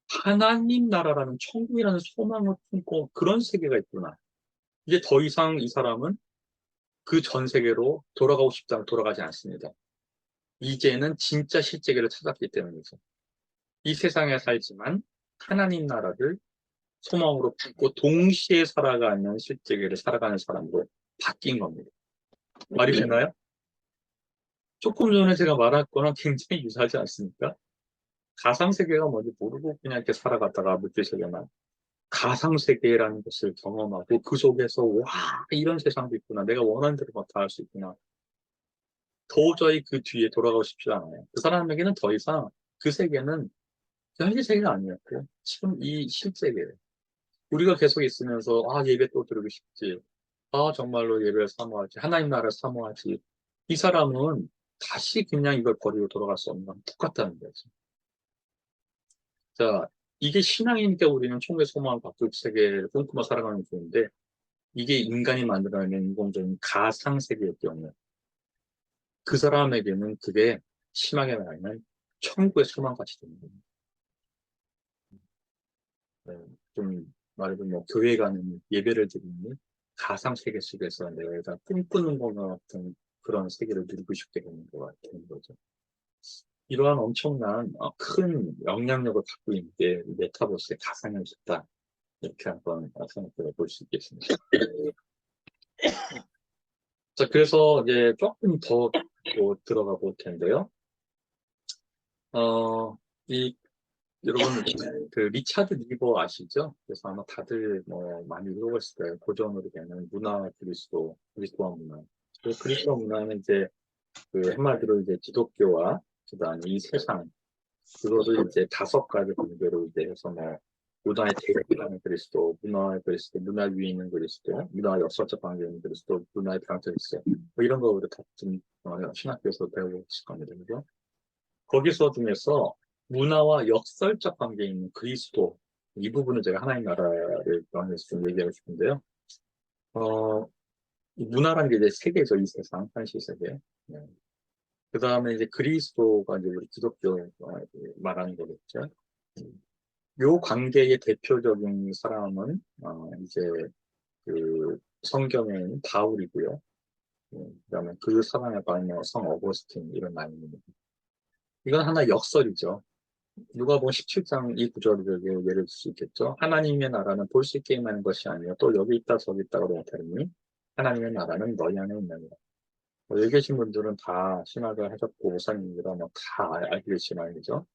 하나님 나라라는 천국이라는 소망을 품고 그런 세계가 있구나. 이제 더 이상 이 사람은 그 전 세계로 돌아가고 싶다면 돌아가지 않습니다. 이제는 진짜 실제계를 찾았기 때문이죠. 이 세상에 살지만 하나님 나라를 소망으로 품고 동시에 살아가는 실제계를 살아가는 사람으로 바뀐 겁니다. 말이 되나요? 조금 전에 제가 말한 거랑 굉장히 유사하지 않습니까? 가상세계가 뭔지 모르고 그냥 이렇게 살아갔다가 물질세계만 가상세계라는 것을 경험하고 그 속에서 와 이런 세상도 있구나. 내가 원하는 대로 다 할 수 있구나. 도저히 그 뒤에 돌아가고 싶지 않아요. 그 사람에게는 더 이상 그 세계는 현실 세계가 아니었고 지금 이 실세계예요. 우리가 계속 있으면서 아 예배 또 드리고 싶지. 아 정말로 예배를 사모하지. 하나님 나라를 사모하지. 이 사람은 다시 그냥 이걸 버리고 돌아갈 수 없는 건 똑같다는 거죠. 자, 이게 신앙이니까 우리는 총의 소망을 받고 세계를 꿈꾸며 살아가는 중인데 이게 인간이 만들어낸 인공적인 가상세계일 경우 그 사람에게는 그게 심하게 말하면 천국의 소망같이 되는 겁니다. 네, 좀 말하자면 뭐 교회 가는 예배를 드리는 가상세계 속에서 내가 꿈꾸는 것과 같은 그런 세계를 누리고 싶게 되는 것 같은 거죠. 이러한 엄청난 큰 영향력을 갖고 있는 게 메타버스의 가상현실이다. 이렇게 한번 생각해 볼 수 있겠습니다. 자, 그래서 이제 조금 더 들어가 볼 텐데요. 이 여러분 그 리차드 니버 아시죠? 그래서 아마 다들 뭐 많이 읽어봤을 거예요. 고전으로 되는 문화 그리스도, 그리스도와 문화. 그 그리스도 문화는 이제 그 한마디로 이제 기독교와 그다음에 이 세상 그거를 이제 5가지 분배로 이제 해서 뭐 문화의 대표라는 그리스도, 문화의 그리스도, 문화 위에 있는 그리스도, 문화 역사적 관계에 있는 그리스도, 문화의 병적 그리스도 뭐 이런 거 우리 같은 신학교에서 배우실 겁니다. 그죠? 거기서 중에서 문화와 역설적 관계에 있는 그리스도 이 부분을 제가 하나님 나라를 관해서 좀 얘기하고 싶은데요. 이 문화라는 게 이제 세계죠, 이 세상, 현실 세계. 네. 그 다음에 이제 그리스도가 이제 우리 기독교 말하는 거겠죠. 요 관계의 대표적인 사람은 이제 그 성경에는 바울이고요. 그다음에 그 사람의 바울은 성 어거스틴 이런 나입니다. 이건 하나 역설이죠. 누가복음 17장 이 구절을 예를 들 수 있겠죠. 하나님의 나라는 볼 수 있게 임하는 것이 아니요 또 여기 있다 저기 있다고 나타내니 하나님의 나라는 너희 안에 있느니라. 여기 계신 분들은 다 신학을 하셨고 목사님들은 뭐다 알겠지만 그죠.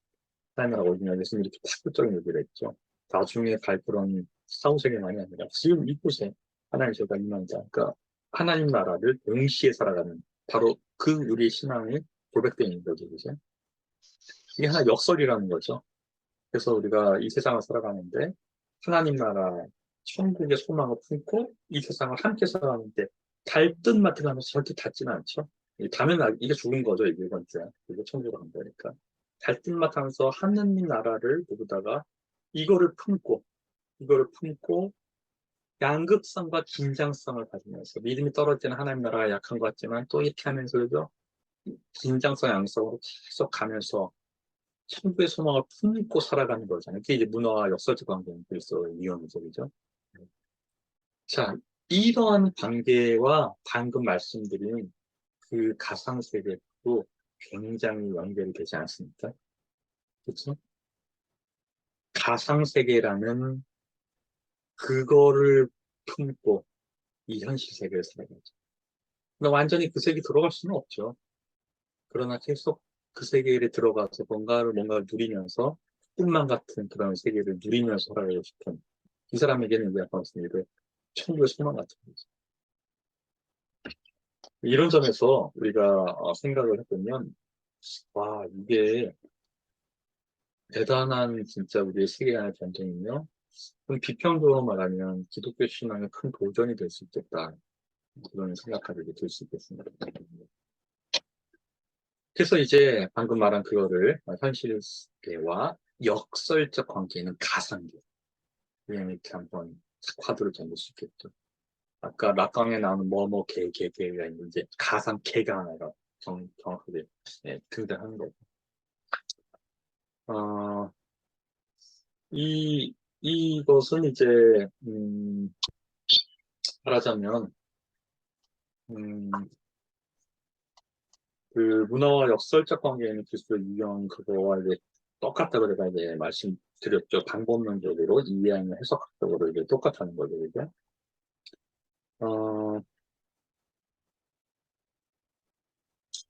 하나님 나라 어디냐 예수님 이렇게 파격적인 얘기를 했죠. 나중에 갈 그런 사후세계만이 아니라 지금 이곳에 하나님 제가 임한자. 그러니까 하나님 나라를 동시에 살아가는 바로 그 우리의 신앙이 고백되어 있는 거죠. 그죠? 이게 하나 역설이라는 거죠. 그래서 우리가 이 세상을 살아가는데 하나님 나라 천국의 소망을 품고 이 세상을 함께 살아가는데 달뜻 가면서 절대 닿지는 않죠. 닿으면 이게 죽은 거죠. 이게 번째. 이게 천국으로 간 거니까. 달뜻 하면서 하느님 나라를 모르다가 이거를 품고 양극성과 긴장성을 가지면서 믿음이 떨어지는 하나님 나라가 약한 것 같지만 또 이렇게 하면서 그죠? 긴장성, 양성으로 계속 가면서 천국의 소망을 품고 살아가는 거잖아요. 그게 이제 문화와 역사적 관계는 그래서 위험이죠, 그죠? 자, 이러한 관계와 방금 말씀드린 그 가상세계도 굉장히 연결이 되지 않습니까? 그렇죠? 가상세계라는 그거를 품고 이 현실 세계를 살아가죠. 근데 완전히 그 세계에 들어갈 수는 없죠. 그러나 계속 그 세계에 들어가서 뭔가를 누리면서 꿈만 같은 그런 세계를 누리면서 살아가고 싶은 이 사람에게는 이제 약간 무슨 일을 천국의 소망 같은 거죠. 이런 점에서 우리가 생각을 해보면 와 이게 대단한 진짜 우리의 세계관의 전쟁이며 좀 비평적으로 말하면 기독교 신앙의 큰 도전이 될 수 있겠다 그런 생각하게 될 수 있겠습니다. 그래서 이제 방금 말한 그거를 현실계와 역설적 관계는 가상계 이렇게 한번 화두를 잡을 수 있겠죠. 아까 락강에 나오는 뭐뭐 개가 있는 이제 가상 개가 하나가 정확하게 등장하는 거고. 어, 이것은 이제 말하자면 음, 그 문화와 역설적 관계에는 기술의 유형 그거와 이제 똑같다고 제가 이제 말씀드렸죠. 방법론적으로 이해하는 해석학적으로 이제 똑같다는 거죠, 그죠? 어,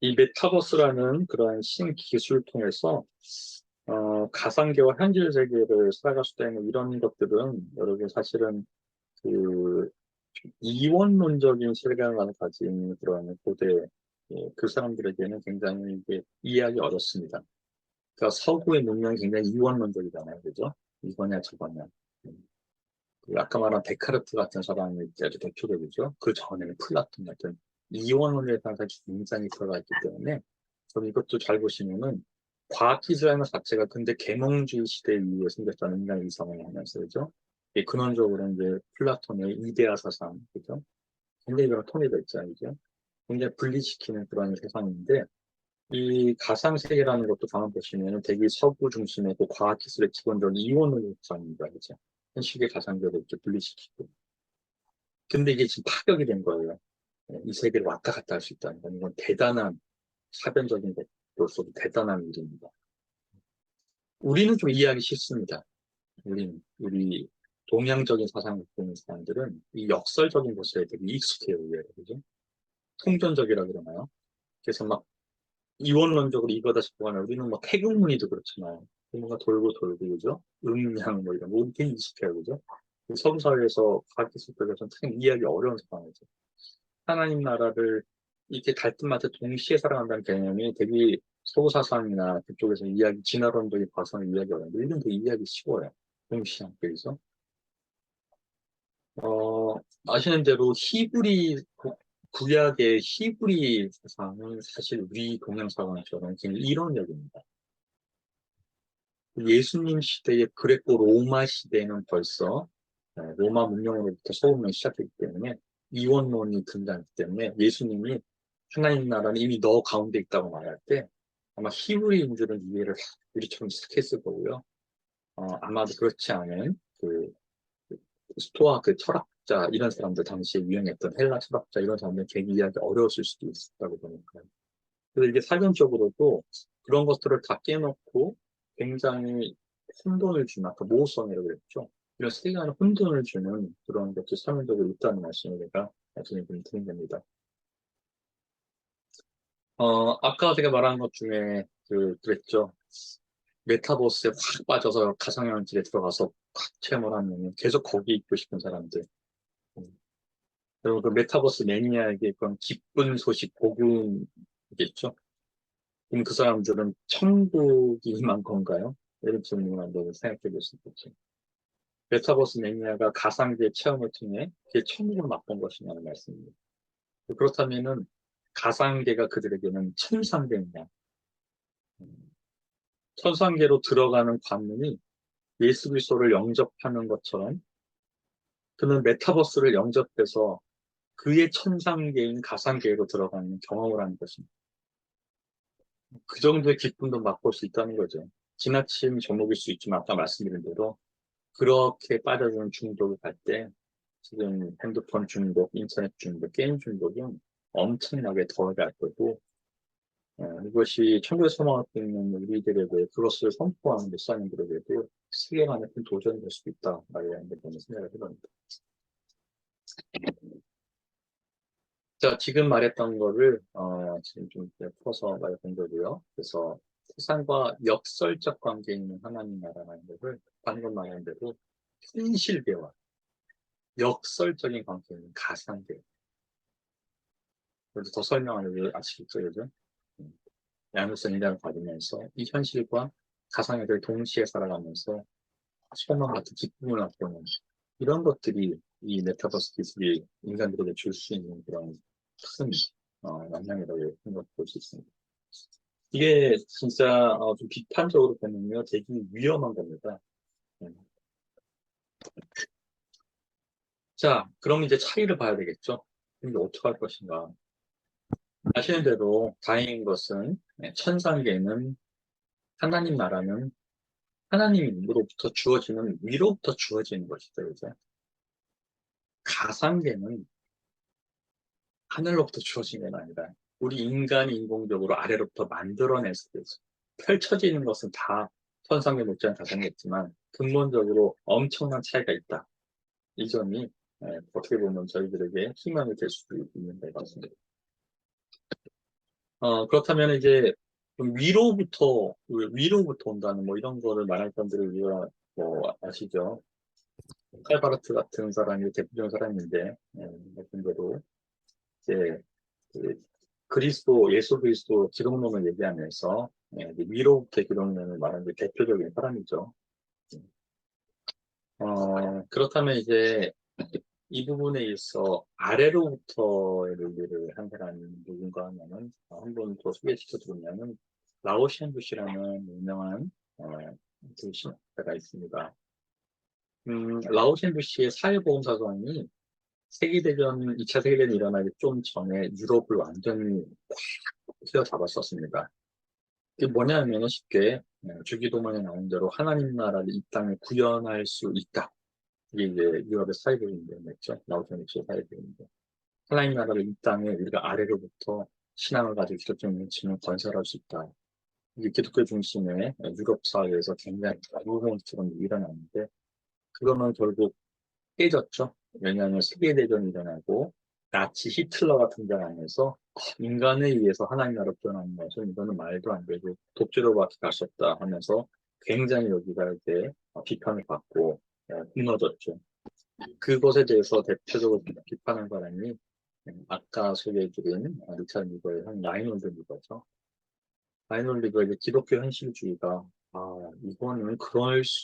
이 메타버스라는 그러한 신기술을 통해서 가상계와 현실 세계를 살아갈 수 있는 이런 것들은 여러분 사실은 그 이원론적인 세계관을 가진 그런 고대 그 사람들에게는 굉장히 이게 이해하기 어렵습니다. 그러니까 서구의 문명이 굉장히 이원론적이잖아요, 그죠? 이거냐 저거냐. 그 아까 말한 데카르트 같은 사람이 아주 대표적이죠. 그 전에는 플라톤 같은 이원론에 대한 굉장히 들어가 있기 때문에 저는 이것도 잘 보시면은 과학기술이라는 것 자체가 근데 계몽주의 시대 이후에 생겼다는 인간의 이상을 하면서 그죠? 근원적으로 이제 플라톤의 이데아 사상 그죠? 굉장히 그런 통일되어 있잖아요, 그죠? 굉장히 분리시키는 그런 세상인데 이 가상세계라는 것도 가만 보시면은 되게 서구 중심의 그 과학기술의 기본적인 이원론의 입장입니다, 그죠? 현실의 가상세계를 이렇게 분리시키고 근데 이게 지금 파격이 된 거예요. 이 세계를 왔다 갔다 할 수 있다는 건 이건 대단한 사변적인 것으로서도 대단한 일입니다. 우리는 좀 이해하기 쉽습니다. 우리 동양적인 사상을 보는 사람들은 이 역설적인 것에 되게 익숙해요, 그죠? 통전적이라 그러나요? 그래서 막 이원론적으로 이거다 싶고 하나 우리는 뭐 태극무늬도 그렇잖아요. 뭔가 돌고 돌고, 그죠? 음양 뭐 이런 거 우리 되게 익숙해요, 그죠? 서구 사회에서 과학기술 쪽에서는 참 이해하기 어려운 상황이죠. 하나님 나라를 이렇게 갈등마다 동시에 살아간다는 개념이 되게 서구 사상이나 그쪽에서 이야기, 진화론적인 과성을 이야기 하는데, 이건 되게 이해하기 쉬워요. 동시에 함께 해서. 아시는 대로 구약의 히브리 사상은 사실 우리 동양 사상처럼 굉장히 이론적입니다. 예수님 시대의 그레코 로마 시대는 벌써 로마 문명으로부터 서구 문명이 시작했기 때문에 이원론이 등장했기 때문에 예수님이 하나님 나라는 이미 너 가운데 있다고 말할 때 아마 히브리인들은 이해를 우리처럼 했을 거고요. 아마도 그렇지 않은 그 스토아 그 철학자 이런 사람들 당시에 유행했던 헬라 철학자 이런 사람들 되게 이해하기 어려웠을 수도 있었다고 보니까. 그래서 이게 사견적으로도 그런 것들을 다 깨놓고 굉장히 혼돈을 주는 아까 모호성이라고 그랬죠. 이런 세계관에 혼돈을 주는 그런 것들이 사견적으로 있다는 말씀을 제가 나중에 좀 드린 겁니다. 아까 제가 말한 것 중에 그랬죠. 메타버스에 확 빠져서 가상현실에 들어가서 확 체험을 하면 계속 거기 있고 싶은 사람들. 그리고 그 메타버스 매니아에게 그런 기쁜 소식, 복음이겠죠. 그럼 그 사람들은 천국이 임한 건가요? 이런 질문을 한번 생각해 볼 수 있겠죠. 메타버스 매니아가 가상계 체험을 통해 그게 천국을 맛본 것이냐는 말씀입니다. 그렇다면은 가상계가 그들에게는 천상계냐? 천상계로 들어가는 관문이 예수 그리스도를 영접하는 것처럼 그는 메타버스를 영접해서 그의 천상계인 가상계로 들어가는 경험을 하는 것입니다. 그 정도의 기쁨도 맛볼 수 있다는 거죠. 지나친 종목일 수 있지만 아까 말씀드린 대로 그렇게 빠져드는 중독을 갈 때 지금 핸드폰 중독, 인터넷 중독, 게임 중독은 엄청나게 더해갈 거고 이것이 천국의 소망을 갖고 있는 우리들에게 그것을 선포하는 목사님들에게도 세계관의 큰 도전이 될 수도 있다라는 저는 생각을 해봅니다. 자, 지금 말했던 거를 지금 좀 풀어서 말해본 거고요. 그래서 세상과 역설적 관계에 있는 하나님 나라라는 것을 방금 말한 대로 현실계와 역설적인 관계에 있는 가상계. 그래서 더 설명하려고 아시겠죠, 그죠? 양육성 인간을 받으면서 이 현실과 가상을 동시에 살아가면서 소망 같은 기쁨을 얻고는 이런 것들이 이 메타버스 기술이 인간들에게 줄 수 있는 그런 큰 영향이라고 생각볼 수 있습니다. 이게 진짜 좀 비판적으로 보면요, 되게 위험한 겁니다. 자, 그럼 이제 차이를 봐야 되겠죠? 근데 어떻게 할 것인가? 아시는 대로 다행인 것은 천상계는 하나님 나라는 하나님으로부터 주어지는 위로부터 주어지는 것이죠. 이제 가상계는 하늘로부터 주어진 건 아니라 우리 인간이 인공적으로 아래로부터 만들어내서 펼쳐지는 것은 다 천상계 못지않은 가상계였지만 근본적으로 엄청난 차이가 있다. 이 점이 어떻게 보면 저희들에게 희망이 될 수도 있는 것 같습니다. 그렇다면 이제 좀 위로부터 온다는 뭐 이런 거를 말할 건들을 우리가 뭐 아시죠? 칼바르트 같은 사람이 대표적인 사람인데, 같은 대로 이제 그 예수 그리스도 기독론을 얘기하면서 이제 위로부터 기독론을 말하는 대표적인 사람이죠. 그렇다면 이제 이 부분에 있어 아래로부터의 논리를 한 사람이 누군가 하면은 한 번 더 소개시켜 드리면은 라오시안 부시라는 유명한 그 신학자가 있습니다. 라오시안 부시의 사회보험사관이 2차 세계대전이 일어나기 좀 전에 유럽을 완전히 휘어잡았었습니다. 이게 뭐냐면 쉽게 주기도문에 나온 대로 하나님 나라를 이 땅에 구현할 수 있다. 이게 이제 유럽의 사회주의인데였죠. 라오시안 부시의 사회주의인데. 하나님 나라를 이 땅에 우리가 아래로부터 신앙을 가지고 기독교 중심을 건설할 수 있다. 이게 기독교 중심의 유럽 사회에서 굉장히 무서운처럼 일어났는데 그거는 결국 깨졌죠. 왜냐하면 세계대전이 일어나고 나치 히틀러가 등장하면서 인간에 의해서 하나님 나라 구현하는 것은 이거는 말도 안 되고 독재로밖에 갈 수 없다 하면서 굉장히 여기가 이제 비판을 받고 무너졌죠. 그것에 대해서 대표적으로 비판한 사람이 아까 소개해드린 리차드 리거의 한 라이놀드 리거죠. 라이놀드 리거의 이제 기독교 현실주의가 이거는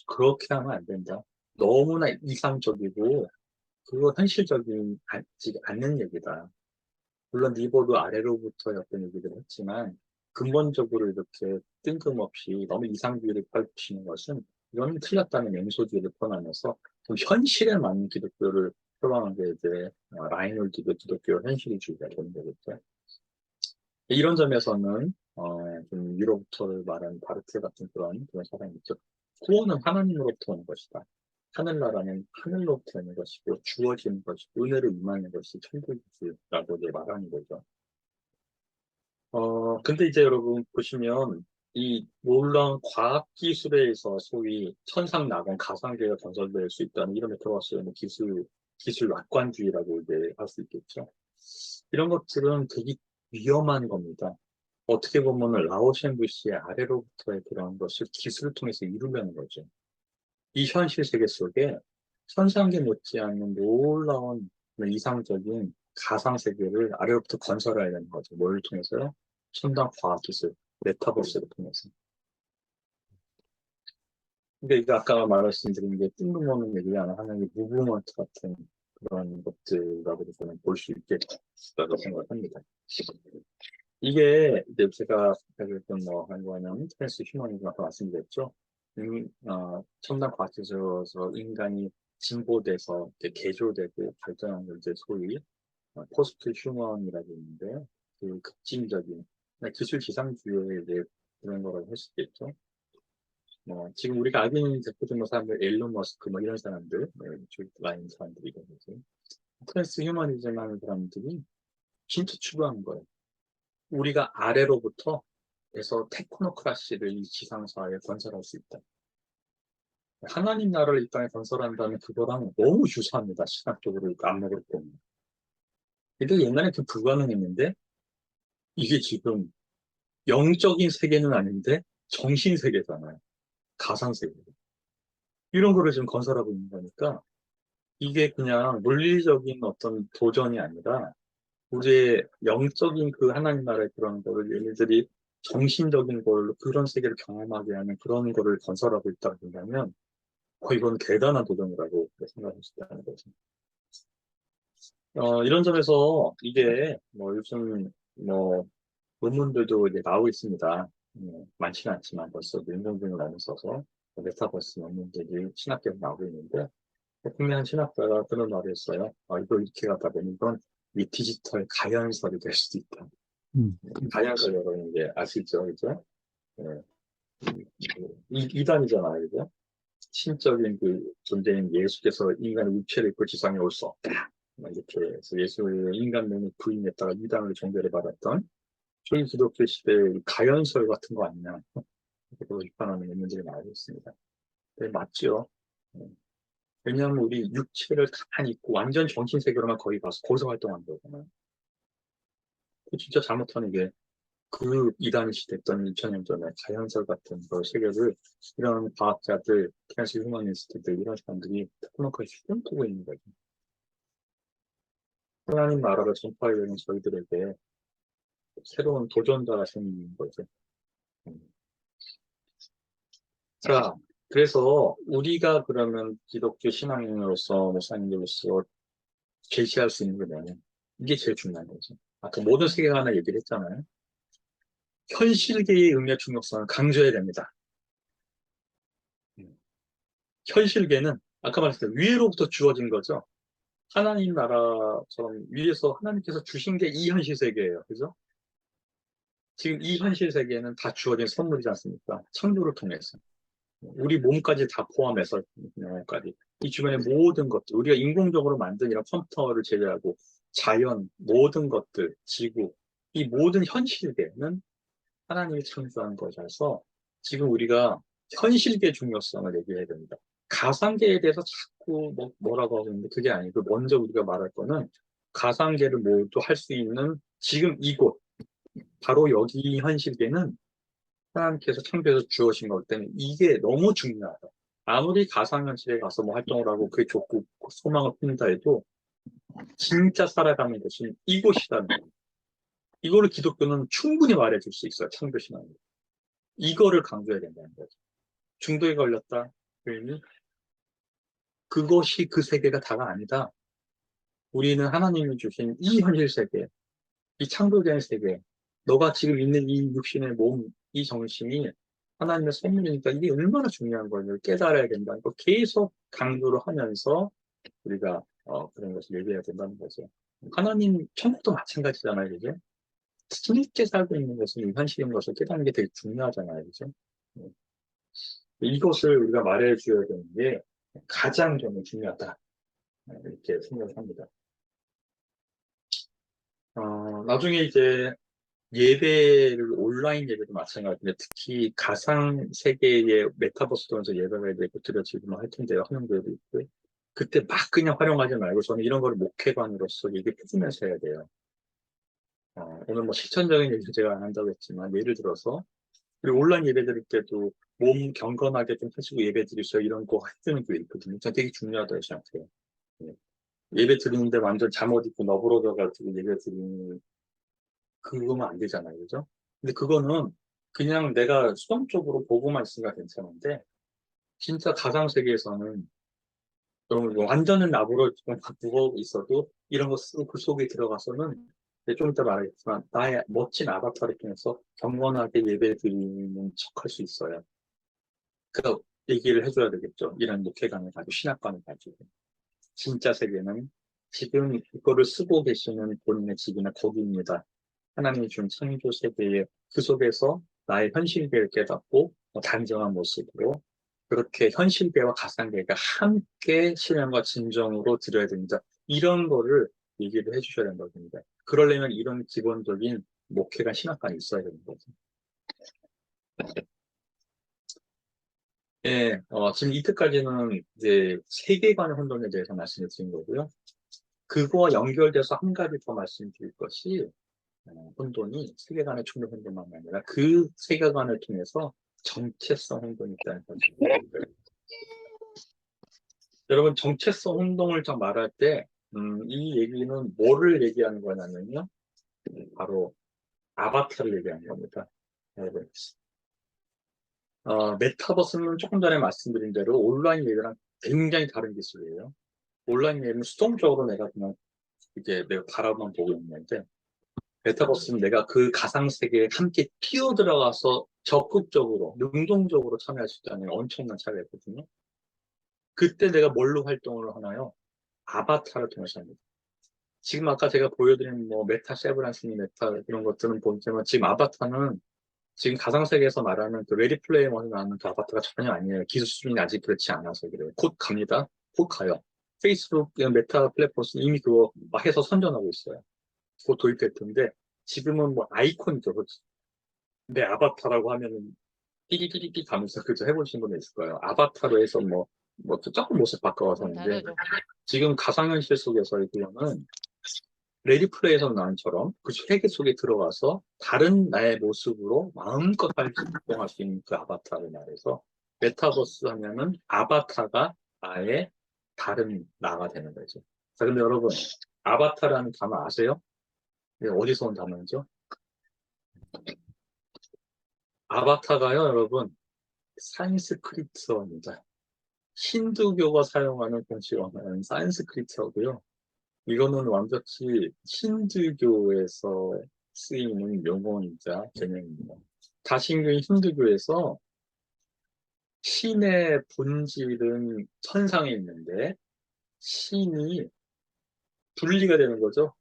그렇게 하면 안 된다. 너무나 이상적이고 그거 현실적이지 않는 얘기다. 물론 리버도 아래로부터 어떤 얘기를 했지만 근본적으로 이렇게 뜬금없이 너무 이상주의를 펼치는 것은 이건 틀렸다는 맹소주의를 표현하면서 좀 현실에 맞는 기독교를 표방한 게 이제 라이놀드 기독교 현실주의가 되는 거겠죠. 이런 점에서는 좀 유로부터를 말하는 바르트 같은 그런 사람이 있죠. 구원은 하나님으로부터 오는 것이다. 하늘나라는 하늘로부터 오는 것이고 주어지는 것이고 은혜로 임하는 것이 천국이지라고 이제 말하는 거죠. 근데 이제 여러분 보시면 이 놀라운 과학기술에 의해서 소위 천상낙원 가상계가 건설될 수 있다는 이름에 들어왔어요. 뭐 기술 낙관주의라고 이제 할 수 있겠죠. 이런 것들은 되게 위험한 겁니다. 어떻게 보면 라오셴 부시의 아래로부터의 그런 것을 기술을 통해서 이루려는 거죠. 이 현실 세계 속에 천상계 못지않는 놀라운 이상적인 가상 세계를 아래로부터 건설해야 되는 거죠. 뭘 통해서요? 첨단 과학 기술, 메타버스를 통해서. 근데 이거 아까 말씀드린 게 뜬금없는 얘기가 아니라 하나의 무브먼트 같은 그런 것들이라고 저는 볼 수 있겠다고 생각합니다. 이게 이제 제가 가졌던 한 거는 트랜스휴머니즘 아까 말씀드렸죠. 첨단 과학기술에서 인간이 진보돼서 이제 개조되고 발전한 걸 이제 소위 포스트 휴먼이라고 있는데 그 급진적인 기술 지상주의에 이제 그런 거라고 할 수 있겠죠. 지금 우리가 알고 있는 대표적인 사람들, 일론 머스크, 이런 사람들, 라인 사람들이 거죠. 트랜스 휴머니즘 하는 사람들이 진짜 추구하는 거예요. 우리가 아래로부터 해서 테크노크라시를 이 지상사회에 건설할 수 있다. 하나님 나라를 이 땅에 건설한다는 그거랑 너무 유사합니다. 신학적으로 안목을 보면. 근데 옛날에 그 불가능했는데 이게 지금 영적인 세계는 아닌데 정신 세계잖아요. 가상 세계. 이런 거를 지금 건설하고 있는 거니까 이게 그냥 물리적인 어떤 도전이 아니라 우리의 영적인 그 하나님 나라의 그런 거를 얘네들이 정신적인 걸로 그런 세계를 경험하게 하는 그런 거를 건설하고 있다고 본다면 이건 대단한 도전이라고 생각할 수 있다는 거죠. 이런 점에서 이게 요즘 논문들도 이제 나오고 있습니다. 많지는 않지만 벌써 인공지능을 많이 써서 메타버스 논문들이 신학계에서 나오고 있는데 분명한 신학자가 그런 말을 했어요. 이거 이렇게 가다 보면 이건 이 디지털 가연설이 될 수도 있다. 가연설 여러분 이제 아시죠? 그죠? 네. 이단이잖아요. 그죠? 신적인 그 존재인 예수께서 인간의 육체를 입고 지상에 올 수 없다. 이렇게 해서 예수의 인간론을 부인했다가 이단을 종결해 받았던 초기기독교 시대의 가연설 같은 거 아니냐. 그걸 비판하는 논문들이 나오고 있습니다. 네, 맞죠? 왜냐하면 우리 육체를 가만히 있고 완전 정신세계로만 거의 가서 거기서 활동하는 거잖아요. 진짜 잘못하는 게 그 이단이 시됐던 2000년 전에 가연설 같은 그 세계를 이런 과학자들, 트랜스 휴머니스트들 이런 사람들이 테크노크에 휘둘르고 있는 거죠. 하나님 나라를 전파하려는 저희들에게 새로운 도전자가 생기는 거죠. 자, 그래서 우리가 그러면 기독교 신앙인으로서 목사님으로서 제시할 수 있는 게 뭐냐면 이게 제일 중요한 거죠. 아까 모든 세계관을 얘기를 했잖아요. 현실계의 의미와 중요성을 강조해야 됩니다. 현실계는 아까 말했을 때 위로부터 주어진 거죠. 하나님 나라처럼 위에서 하나님께서 주신 게 이 현실 세계예요. 그죠? 지금 이 현실 세계는 다 주어진 선물이지 않습니까? 창조를 통해서. 우리 몸까지 다 포함해서 영혼까지. 이 주변의 모든 것들, 우리가 인공적으로 만든 이런 컴퓨터를 제외하고 자연, 모든 것들, 지구, 이 모든 현실계는 하나님이 창조한 것이라서 지금 우리가 현실계의 중요성을 얘기해야 됩니다. 가상계에 대해서 자꾸 뭐라고 하고 있는데 그게 아니고 먼저 우리가 말할 거는 가상계를 모두 할 수 있는 지금 이곳, 바로 여기 현실계는 하나님께서 창조해서 주어진 거기 때문에 이게 너무 중요하다. 아무리 가상현실에 가서 활동을 하고 그게 좋고 소망을 품는다 해도 진짜 살아가는 것은 이곳이라는 거예요. 이거를 기독교는 충분히 말해줄 수 있어요. 창조신앙으로. 이거를 강조해야 된다는 거죠. 중독에 걸렸다. 그러니 그것이 그 세계가 다가 아니다. 우리는 하나님이 주신 이 현실 세계, 이 창조된 세계, 너가 지금 있는 이 육신의 몸, 이 정신이 하나님의 선물이니까 이게 얼마나 중요한 거를 깨달아야 된다는 거 계속 강조를 하면서 우리가 그런 것을 얘기해야 된다는 거죠. 하나님 천국도 마찬가지잖아요, 그죠? 실제 살고 있는 것은 이 현실인 것을 깨닫는 게 되게 중요하잖아요, 그죠? 이것을 우리가 말해줘야 되는 게 가장 저는 중요하다. 이렇게 생각을 합니다. 나중에 이제 예배를 온라인 예배도 마찬가지인데 특히 가상 세계의 메타버스 통해서 예배가 되고 드려지고 할 텐데요. 하는 데도 있고 그때 막 그냥 활용하지 말고 저는 이런 걸 목회관으로서 얘기해주면서 해야 돼요. 오늘 실천적인 얘기 제가 안 한다고 했지만 예를 들어서 우리 온라인 예배 드릴 때도 몸 경건하게 좀 하시고 예배 드리셔 이런 거 해주는 게 있거든요. 저 되게 중요하다고 생각해요. 예배 드리는데 완전 잠옷 입고 너부러져가지고 예배 드리는 그거면 안 되잖아요. 그죠? 근데 그거는 그냥 내가 수동적으로 보고만 있으니까 괜찮은데 진짜 가상세계에서는 여러분, 완전한 나무로 좀 바꾸고 있어도 이런 거 쓰고 그 속에 들어가서는 이제 좀 이따 말하겠지만 나의 멋진 아바타를 통해서 경건하게 예배 드리는 척 할 수 있어요. 그 얘기를 해줘야 되겠죠. 이런 목회관을 가지고 신학관을 가지고. 진짜 세계는 지금 이거를 쓰고 계시는 본인의 집이나 거기입니다. 하나님이 준 창조 세계의 그 속에서 나의 현실계를 깨닫고 단정한 모습으로 그렇게 현실계와 가상계가 함께 실현과 진정으로 드려야 됩니다. 이런 거를 얘기를 해주셔야 된다고 봅니다. 그러려면 이런 기본적인 목회가 신학관이 있어야 되는 거죠. 예, 지금 이때까지는 이제 세계관의 혼돈에 대해서 말씀을 드린 거고요. 그거와 연결돼서 한 가지 더 말씀드릴 것이 혼돈이 세계관의 충돌 혼돈만 아니라 그 세계관을 통해서 정체성 혼돈이 있다는 사실입니다. 여러분 정체성 혼동을 좀 말할 때 이 얘기는 뭐를 얘기하는 거냐면요. 바로 아바타를 얘기하는 겁니다. 여러분. 메타버스는 조금 전에 말씀드린 대로 온라인 예배랑 굉장히 다른 기술이에요. 온라인 예배는 수동적으로 내가 그냥 이제 내가 바라만 보고 있는데 메타버스는 내가 그 가상세계에 함께 뛰어들어가서 적극적으로, 능동적으로 참여할 수 있다는 엄청난 차이가 있거든요. 그때 내가 뭘로 활동을 하나요? 아바타를 통해서 합니다. 지금 아까 제가 보여드린 뭐 메타 세브란스니 메타 이런 것들은 보지만 지금 아바타는 지금 가상세계에서 말하는 그 레디 플레이 원에 나오는 그 아바타가 전혀 아니에요. 기술 수준이 아직 그렇지 않아서 그래요. 곧 갑니다. 곧 가요. 페이스북 메타 플랫폼은 이미 그거 막 해서 선전하고 있어요. 곧 도입될 텐데 지금은 뭐 아이콘이죠. 내 아바타라고 하면은 띠리띠리띠 가면서 그저 해보신 분도 있을 거예요. 아바타로 해서 뭐 조금 모습 바꿔서 하는데 지금 가상현실 속에서의 그거는 레디 플레이에서 나온 처럼 그 세계 속에 들어가서 다른 나의 모습으로 마음껏 활동할 수 있는 그 아바타를 말해서 메타버스 하면은 아바타가 아예 다른 나가 되는 거죠. 자, 근데 여러분 아바타라는 단어 아세요? 이게 어디서 온 단어죠? 아바타가요, 여러분 산스크리트어입니다. 힌두교가 사용하는 공식어는 산스크리트어고요. 이거는 완전히 힌두교에서 쓰이는 용어이자 개념입니다. 다신교 힌두교에서 신의 본질은 천상에 있는데 신이 분리가 되는 거죠.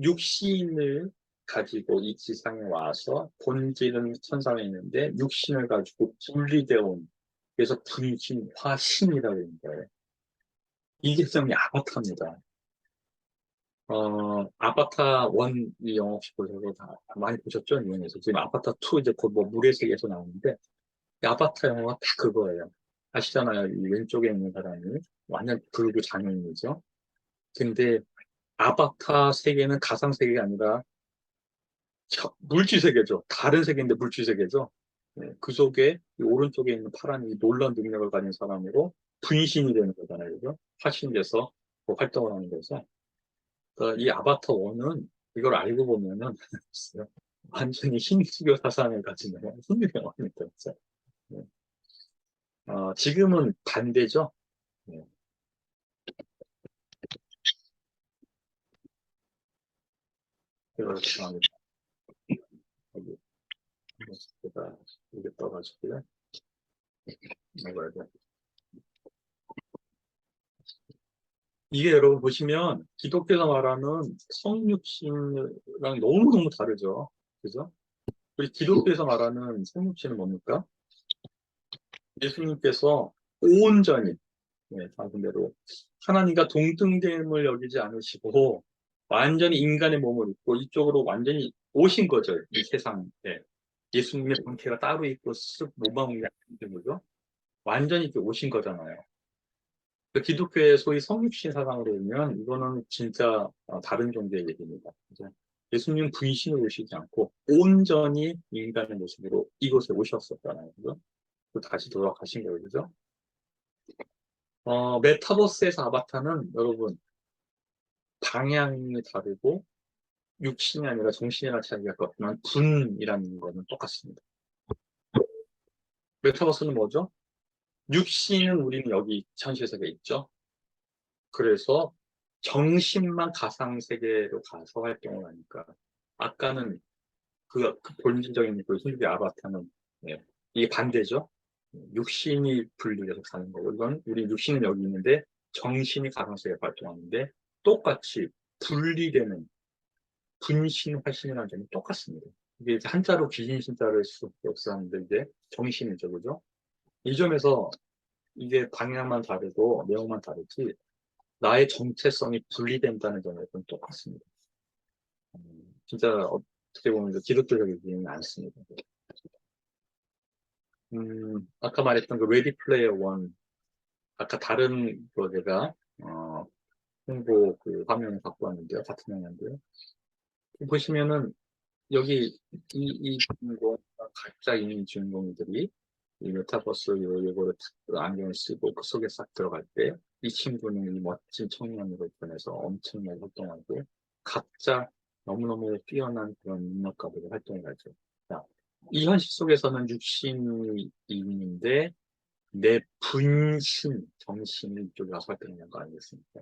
육신을 가지고 이 지상에 와서 본질은 천상에 있는데 육신을 가지고 분리되어 온 그래서 분신화신이라고 하는 거예요. 이게 성이 아바타입니다. 아바타 1 이 영화 혹시 보셔서 다 많이 보셨죠? 유명해서 지금 아바타 2 이제 곧 뭐 물의 세계에서 나오는데 이 아바타 영화가 다 그거예요. 아시잖아요. 이 왼쪽에 있는 사람이 완전 불구 장애인이죠. 근데 아바타 세계는 가상 세계가 아니라 물질 세계죠. 다른 세계인데 물질 세계죠. 네, 그 속에 이 오른쪽에 있는 파란 이 놀라운 능력을 가진 사람으로 분신이 되는 거잖아요. 그죠? 화신돼서 뭐 활동을 하는 거죠. 그러니까 이 아바타 1은 이걸 알고 보면은 완전히 힌두교 사상을 가진 영화입니다. 진짜. 네. 지금은 반대죠. 네. 그렇죠. 여기 제가 이게 떠가지고요. 먹어야 돼. 이게 여러분 보시면 기독교에서 말하는 성육신이랑 너무너무 다르죠. 그죠? 우리 기독교에서 말하는 성육신은 뭡니까? 예수님께서 온전히 방금 대로 하나님과 동등됨을 여기지 않으시고 완전히 인간의 몸을 입고 이쪽으로 완전히 오신 거죠. 이 세상에. 예수님의 본체가 따로 있고 쓱 모방이 아닌 거죠. 완전히 이렇게 오신 거잖아요. 그 기독교의 소위 성육신 사상으로 보면 이거는 진짜 다른 종교의 얘기입니다. 그죠? 예수님 분신으로 오시지 않고 온전히 인간의 모습으로 이곳에 오셨었잖아요. 그죠? 또 다시 돌아가신 거예요. 그죠? 메타버스에서 아바타는 여러분 방향이 다르고 육신이 아니라 정신이라는 차이가 있지만 분이라는 거는 똑같습니다. 메타버스는 뭐죠? 육신은 우리는 여기 현실 세계에 있죠. 그래서 정신만 가상 세계로 가서 활동을 하니까 아까는 그 본질적인 그 흰비 아바타는 예, 이게 반대죠. 육신이 분리돼서 가는 거고 이건 우리 육신은 여기 있는데 정신이 가상 세계에 활동하는데 똑같이 분리되는 분신 활신이라는 점이 똑같습니다. 이게 이제 한자로 귀신 신자를 쓸 수밖에 없었는데 이제 정신이죠, 그죠? 이 점에서 이게 방향만 다르고 내용만 다르지 나의 정체성이 분리된다는 점에서는 똑같습니다. 진짜 어떻게 보면 기독교적이지는 않습니다. 아까 말했던 그 레디 플레이어 원, 아까 다른 거 제가 홍보 그 화면을 갖고 왔는데요, 같은 영화인데요. 보시면은 여기 이 주인공 각자 있는 주인공들이 이 메타버스 요거를 그 안경을 쓰고 그 속에 싹 들어갈 때 이 친구는 이 멋진 청년으로 변해서 엄청나게 활동하고 각자 너무너무 뛰어난 그런 능력가들이 활동을 하죠. 자, 이 현실 속에서는 육신이 있는데 내 분신, 정신이 이쪽에 와서 활동하는 거 아니겠습니까?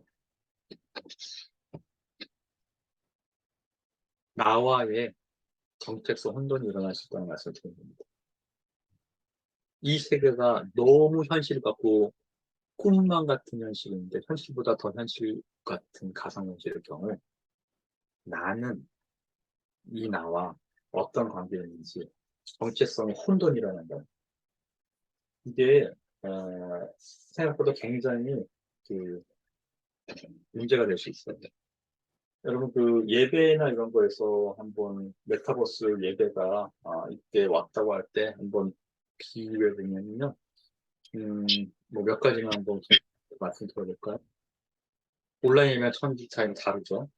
나와의 정체성 혼돈이 일어날 수 있다는 말씀을 드린 겁니다. 이 세계가 너무 현실 같고 꿈만 같은 현실인데 현실보다 더 현실 같은 가상현실의 경우 나는 이 나와 어떤 관계에 있는지 정체성의 혼돈이라는 거 이게 생각보다 굉장히 그 문제가 될 수 있어요. 여러분 그 예배나 이런 거에서 한번 메타버스 예배가 이때 왔다고 할 때 한번 비유해 보면요, 뭐 몇 가지만 한번 말씀드려볼까요? 온라인 예배랑 천지 차이는 다르죠.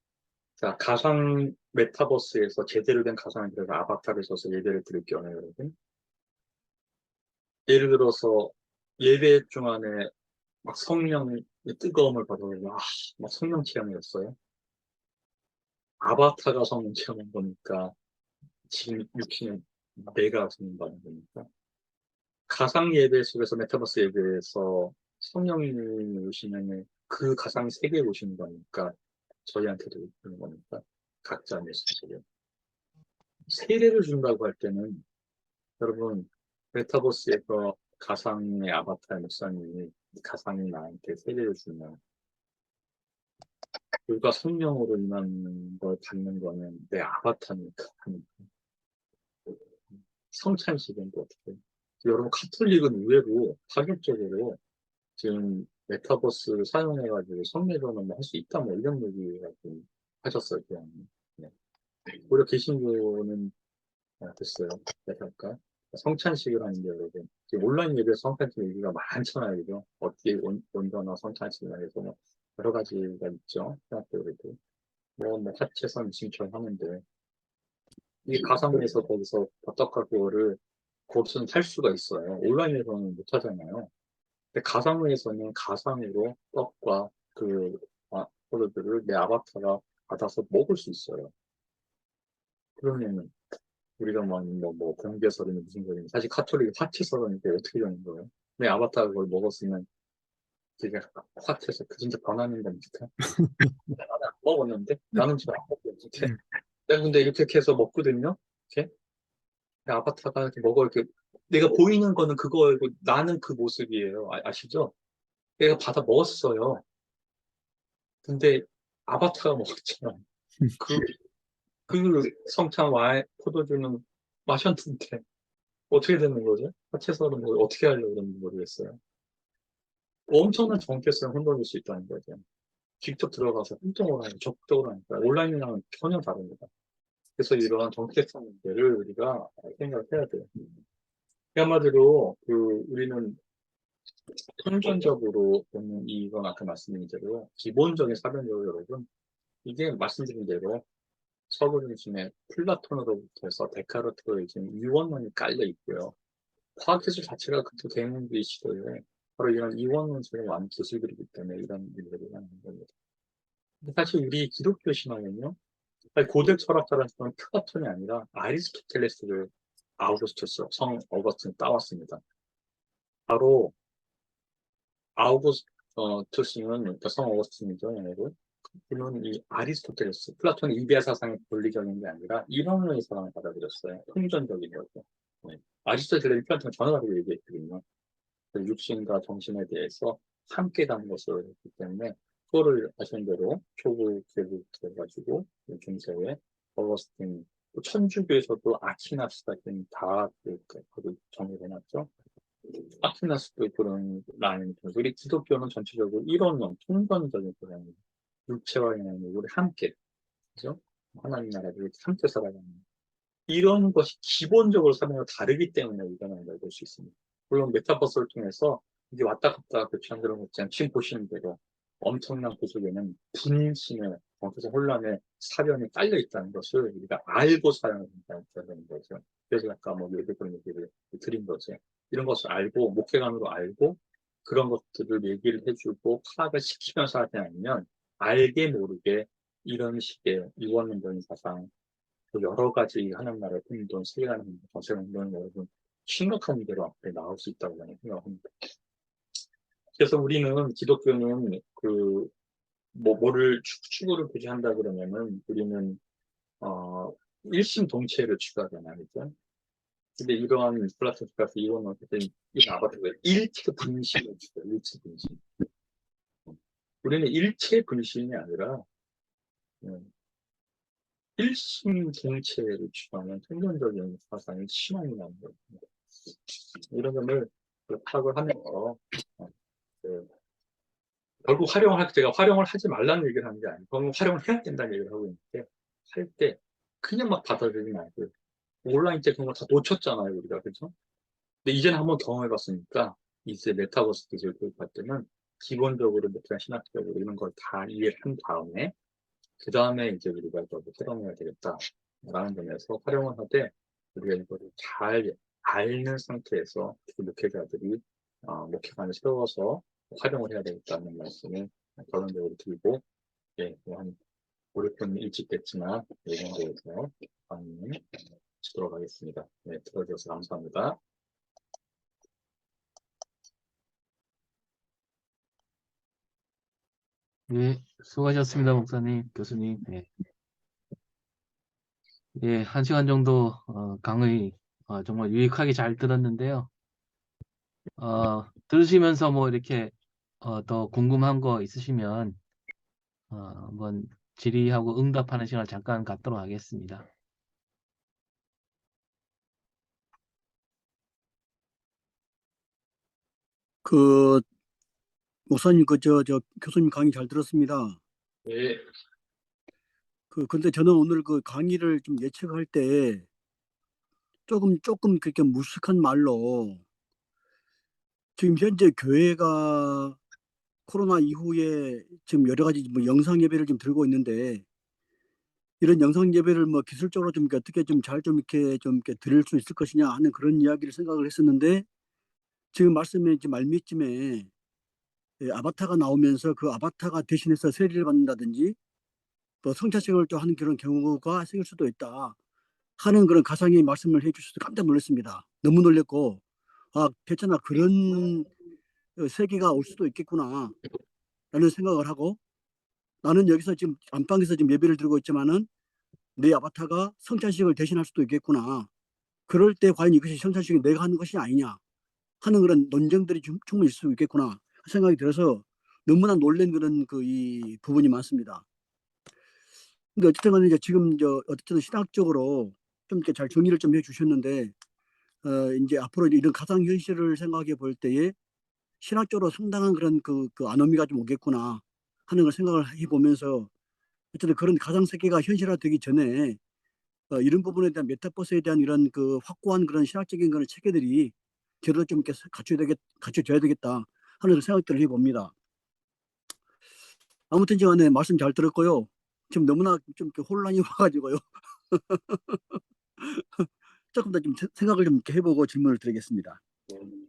자, 가상 메타버스에서 제대로 된 가상을 들여서 아바타를 써서 예배를 드릴 경우에 여러분, 예를 들어서 예배 중간에 막 성령의 뜨거움을 받아서 막 성령 체험이었어요. 아바타가 성령 체험한 거니까 지금 육신은 내가 성령 받는 거니까 가상 예배 속에서 메타버스 예배에서 성령님이 오시면 그 가상 세계에 오시는 거니까 저희한테도 그런 거니까 각자 메시지를 세례를 준다고 할 때는 여러분 메타버스에서 가상의 아바타의 목사님이 가상이 나한테 세례를 주면 그가 성령으로 임하는 걸 받는 거는 내 아바타니까 성찬식은 또 어떻게 여러분 카톨릭은 의외로 파격적으로 지금 메타버스 사용해가지고 성례전을 뭐 할 수 있다 뭐 이런 얘기가 좀 하셨어요. 그냥. 네. 오히려 개신교는 됐어요. 할까? 성찬식을 하는데 여러분 지금 온라인 예배 성찬식 얘기가 많잖아요. 그죠? 어떻게 온전한 성찬식이나 해서 뭐 여러 가지가 있죠. 생각해도 뭐 하체선 지침처럼 하는데 이 가상에서 거기서 버터카고를 거기서는 할 수가 있어요. 온라인에서는 못 하잖아요. 근데 가상에서는 가상으로 떡과 그 포도들을 내 아바타가 받아서 먹을 수 있어요. 그러면은 우리가 뭐 공개설이니 무슨 소리니 사실 카톨릭이 화채설이니까 어떻게 되는 거예요? 내 아바타가 그걸 먹었으면 되게 화채설 그 진짜 변하는 겁니까? 나는 안 먹었는데 나는 지금 안 먹었는데 내가 근데 이렇게 해서 먹거든요. 이렇게 내 아바타가 이렇게 먹어 이렇게 내가 보이는 거는 그거이고 나는 그 모습이에요. 아시죠? 내가 받아 먹었어요. 근데 아바타가 먹었잖아. 그, 그 성찬 와인 포도주는 마셨는데 어떻게 되는 거죠? 화채설은 뭐 어떻게 하려고 그러는지 모르겠어요. 엄청난 정체성 혼돈일 수 있다는 거죠. 직접 들어가서 활동을 하니까 적극적으로 하니까 온라인이랑은 전혀 다릅니다. 그래서 이러한 정체성 문제를 우리가 생각해야 돼요. 한마디로 우리는 선천적으로 보는 이건 아까 말씀드린 대로 기본적인 사변적으로 여러분 이게 말씀드린 대로 서구 중심에 플라톤으로부터 해서 데카르트로 지금 이원론이 깔려 있고요. 과학기술 자체가 그렇게 대응된 시도에 바로 이런 이원론적인 완 기술들이기 때문에 이런 일들이 하는 겁니다. 근데 사실 우리 기독교 신앙은요, 고대 철학자라는 사람은 플라톤이 아니라 아리스토텔레스를 아우구스투스, 성 어거스틴 따왔습니다. 바로 트스는 그러니까 성 어거스틴이죠, 얘네도. 이는 이 아리스토텔레스, 플라톤의 이데아 사상의 논리적인 게 아니라 이론론의 사상을 받아들였어요. 통전적인 거죠. 네. 아리스토텔레스는 플라톤과 전혀 다르게 얘기했거든요. 그 육신과 정신에 대해서 함께 가는 것을 했기 때문에 그거를 아시는 대로 초구 계급 해가지고 중세에 어거스틴, 또 천주교에서도 아퀴나스 같은 그 정의를 해놨죠. 아퀴나스도 그런 라인이 있고, 우리 기독교는 전체적으로 이론론, 통전적인 그런 육체와 영혼이 우리 함께, 그죠? 하나님 나라를 이렇게 함께 살아가는 이런 것이 기본적으로 사람과 다르기 때문에 이거는 볼 수 있습니다. 물론 메타버스를 통해서 이게 왔다 갔다 교체한 그런 것처럼 지금 보시는 대로 엄청난 그 속에는 분신의 정서적 혼란의 사변이 깔려 있다는 것을 우리가 알고 사용한다는 거죠. 그래서 아까 뭐 예배 그런 얘기를 드린 거죠. 이런 것을 알고 목회관으로 알고 그런 것들을 얘기를 해주고 파악을 시키면서 하지 않으면 알게 모르게 이런 식의 유언론적인 사상, 또 여러 가지 하는 나라의 행동, 세계라는 행동, 정세라는 행동은 여러분 심각한 문제로 앞에 나올 수 있다고 저는 생각합니다. 그래서 우리는 기독교는 뭐를 추구를 굳이 한다 그러면은 우리는 일심동체를 추구하잖아요, 그죠? 근데 이러한 플라토스가스 이론은 이 아바타가 일체 분신을 추구해요, 일체 분신. 우리는 일체 분신이 아니라 일심동체를 추구하는 통념적인 사상이 신앙이 나는 거예요. 이런 점을 파악을 하면서 그, 결국 제가 활용을 하지 말라는 얘기를 하는 게 아니고 결국 활용을 해야 된다는 얘기를 하고 있는데 할 때 그냥 막 받아들이지 말고 온라인 때 그런 걸 다 놓쳤잖아요, 우리가. 그죠? 근데 이제는 한번 경험해봤으니까 이제 메타버스 기술 교육할 때는 기본적으로 메타 신학적으로 이런 걸 다 이해를 한 다음에 그 다음에 이제 우리가 또 활용해야 되겠다라는 점에서 활용을 하되 우리가 이거를 잘 알는 상태에서 목회자들이 목회관을 세워서 활용을 해야 되겠다는 말씀을 결론적으로 드리고, 예, 뭐한 5, 6분 일찍 됐지만 이 정도에서 강의 마치도록 하겠습니다. 네, 들어주셔서 감사합니다. 네, 수고하셨습니다, 목사님, 교수님. 네. 예, 1시간 정도 강의 정말 유익하게 잘 들었는데요. 들으시면서 뭐 이렇게 더 궁금한 거 있으시면 한번 질의하고 응답하는 시간을 잠깐 갖도록 하겠습니다. 그 목사님 교수님 강의 잘 들었습니다. 네, 근데 저는 오늘 그 강의를 좀 예측할 때 조금 그렇게 무식한 말로 지금 현재 교회가 코로나 이후에 지금 여러 가지 뭐 영상 예배를 좀 들고 있는데 이런 영상 예배를 뭐 기술적으로 좀 어떻게 좀 잘 좀 이렇게 드릴 수 있을 것이냐 하는 그런 이야기를 생각을 했었는데 지금 말씀에 이제 말미쯤에 아바타가 나오면서 그 아바타가 대신해서 세례를 받는다든지 또 성찬식을 또 하는 그런 경우가 생길 수도 있다 하는 그런 가상의 말씀을 해주셔서 깜짝 놀랐습니다. 너무 놀랐고 괜찮아 그런 세계가 올 수도 있겠구나 라는 생각을 하고 나는 여기서 지금 안방에서 지금 예배를 드리고 있지만은 내 아바타가 성찬식을 대신할 수도 있겠구나. 그럴 때 과연 이것이 성찬식이 내가 하는 것이 아니냐 하는 그런 논쟁들이 충분히 있을 수 있겠구나 생각이 들어서 너무나 놀란 그런 이 부분이 많습니다. 근데 어쨌든 간에 이제 지금 어쨌든 신학적으로 좀 이렇게 잘 정리를 좀 해주셨는데 이제 앞으로 이런 가상 현실을 생각해 볼 때에 신학적으로 상당한 그런 그 아노미가 좀 오겠구나 하는 걸 생각을 해보면서 어쨌든 그런 가상 세계가 현실화되기 전에 이런 부분에 대한 메타버스에 대한 이런 그 확고한 그런 신학적인 그런 체계들이 제대로 좀 이렇게 갖춰져야 되겠다 하는 생각들을 해봅니다. 아무튼 간에 말씀 잘 들었고요. 지금 너무나 좀 이렇게 혼란이 와가지고요. 조금 더 좀 생각을 좀 이렇게 해보고 질문을 드리겠습니다.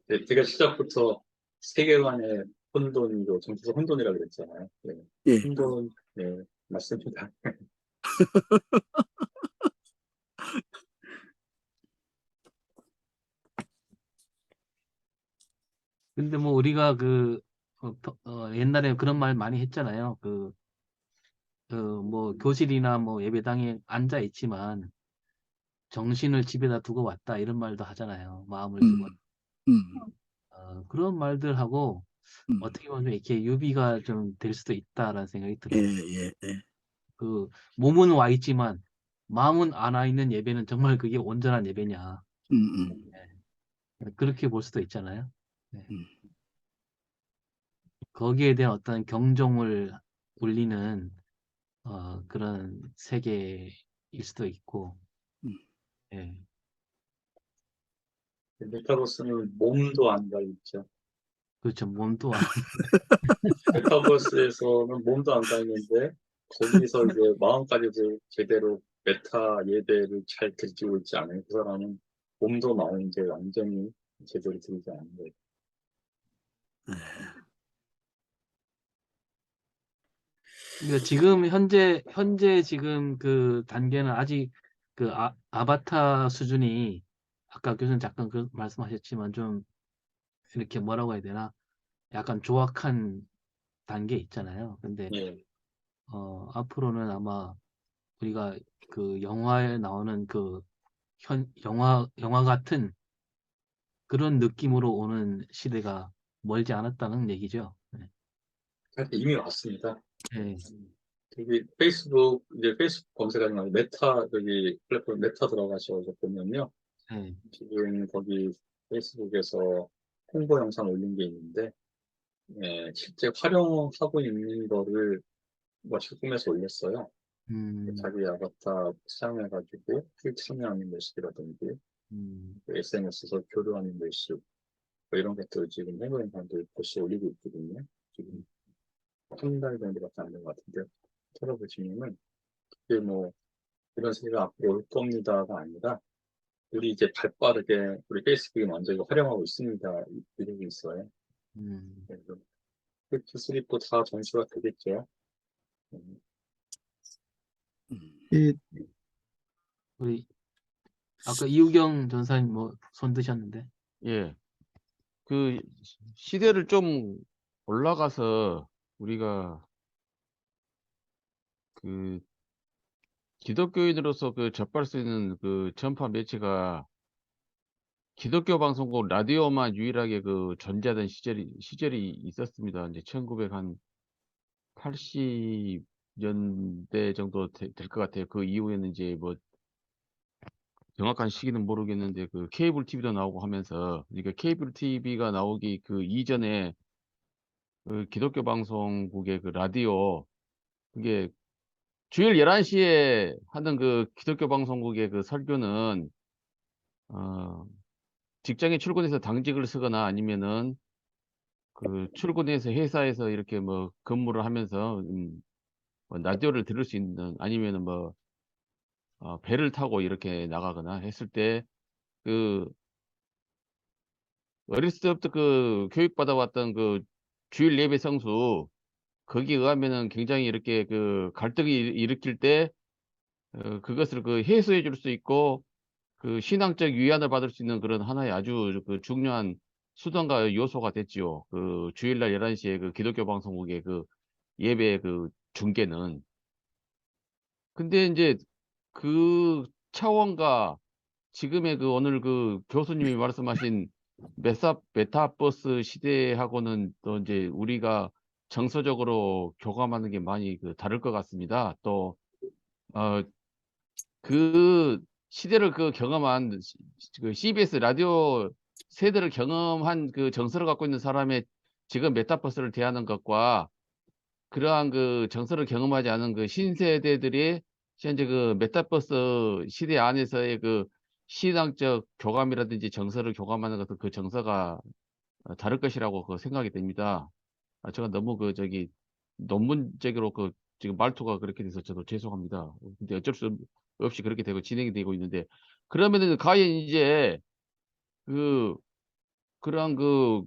네, 제가 시작부터 세계관의 혼돈이고 정치적 혼돈이라고 그랬잖아요. 네, 예. 혼돈, 네, 맞습니다. 근데 뭐 우리가 옛날에 그런 말 많이 했잖아요. 뭐 교실이나 뭐 예배당에 앉아 있지만 정신을 집에다 두고 왔다 이런 말도 하잖아요. 마음을 두고. 음, 그런 말들하고 음. 어떻게 보면 좀 이렇게 유비가 좀 될 수도 있다라는 생각이 예, 들어요. 예, 예. 그 몸은 와 있지만 마음은 안 와 있는 예배는 정말 그게 온전한 예배냐. 음, 음, 그렇게 볼 수도 있잖아요. 네. 음. 거기에 대한 어떤 경종을 울리는 그런 세계일 수도 있고, 음. 예. 메타버스는 몸도 안 가 있죠. 그렇죠. 몸도 안, 메타버스에서는 몸도 안 가 있는데 거기서 이제 마음까지도 제대로 메타 예배를 잘 드리고 있지 않은 그 사람은 몸도 마음도 이제 완전히 제대로 드리지 않는 거예요. 그러니까 지금 현재 지금 그 단계는 아직 그 아바타 수준이 아까 교수님 잠깐 그 말씀하셨지만 좀 이렇게 뭐라고 해야 되나? 약간 조악한 단계 있잖아요. 근데 예. 앞으로는 아마 우리가 그 영화에 나오는 그 영화 같은 그런 느낌으로 오는 시대가 멀지 않았다는 얘기죠. 네. 사실 이미 왔습니다. 네. 여기 페이스북, 이제 페이스북 검색하지 말고 메타, 여기 플랫폼 메타 들어가셔서 보면요. 네. 지금 거기 페이스북에서 홍보 영상 올린 게 있는데, 예, 실제 활용하고 있는 거를 뭐 제품에서 올렸어요. 자기 아바타 사용해가지고 참여하는 모습이라든지, SNS에서 교류하는 모습, 뭐 이런 것들 지금 해외 사람들이 벌써 올리고 있거든요. 지금 한 달 정도밖에 안 된 것 같은데, 찾아보시면은, 그게 뭐, 이런 세계가 앞으로 올 겁니다가 아니라, 우리 이제 발빠르게 우리 페이스북이 먼저 이거 활용하고 있습니다. 이러고 있어요. 그래서 그 기술이 또 다 전수가 되겠죠. 이 우리 아까 이우경 전사님 뭐 손 드셨는데. 예. 그 시대를 좀 올라가서 우리가 그 기독교인으로서 그 접할 수 있는 그 전파 매체가 기독교 방송국 라디오만 유일하게 그 존재하던 시절이 있었습니다. 이제 1980년대 정도 될 것 같아요. 그 이후에는 이제 뭐 정확한 시기는 모르겠는데 그 케이블 TV도 나오고 하면서, 그러니까 케이블 TV가 나오기 그 이전에 그 기독교 방송국의 그 라디오, 그게 주일 11시에 하는 그 기독교 방송국의 그 설교는 직장에 출근해서 당직을 쓰거나 아니면은 그 출근해서 회사에서 이렇게 뭐 근무를 하면서 뭐 라디오를 들을 수 있는, 아니면은 뭐 배를 타고 이렇게 나가거나 했을 때 그 어렸을 때부터 그 교육받아왔던 그 주일 예배 성수, 거기에 의하면은 굉장히 이렇게 그 갈등이 일으킬 때 그것을 그 해소해 줄 수 있고 그 신앙적 위안을 받을 수 있는 그런 하나의 아주 그 중요한 수단과 요소가 됐지요. 그 주일날 11시에 그 기독교 방송국의 그 예배 그 중계는. 근데 이제 그 차원과 지금의 그 오늘 그 교수님이 말씀하신 메타버스 시대하고는 또 이제 우리가 정서적으로 교감하는 게 많이 그 다를 것 같습니다. 또, 그 시대를 그 경험한 그 CBS 라디오 세대를 경험한 그 정서를 갖고 있는 사람의 지금 메타버스를 대하는 것과 그러한 그 정서를 경험하지 않은 그 신세대들이 현재 그 메타버스 시대 안에서의 그 신앙적 교감이라든지 정서를 교감하는 것은 그 정서가 다를 것이라고 그 생각이 됩니다. 제가 너무 그 저기 논문적으로 그 지금 말투가 그렇게 돼서 저도 죄송합니다. 근데 어쩔 수 없이 그렇게 되고 진행이 되고 있는데, 그러면은 과연 이제 그 그런 그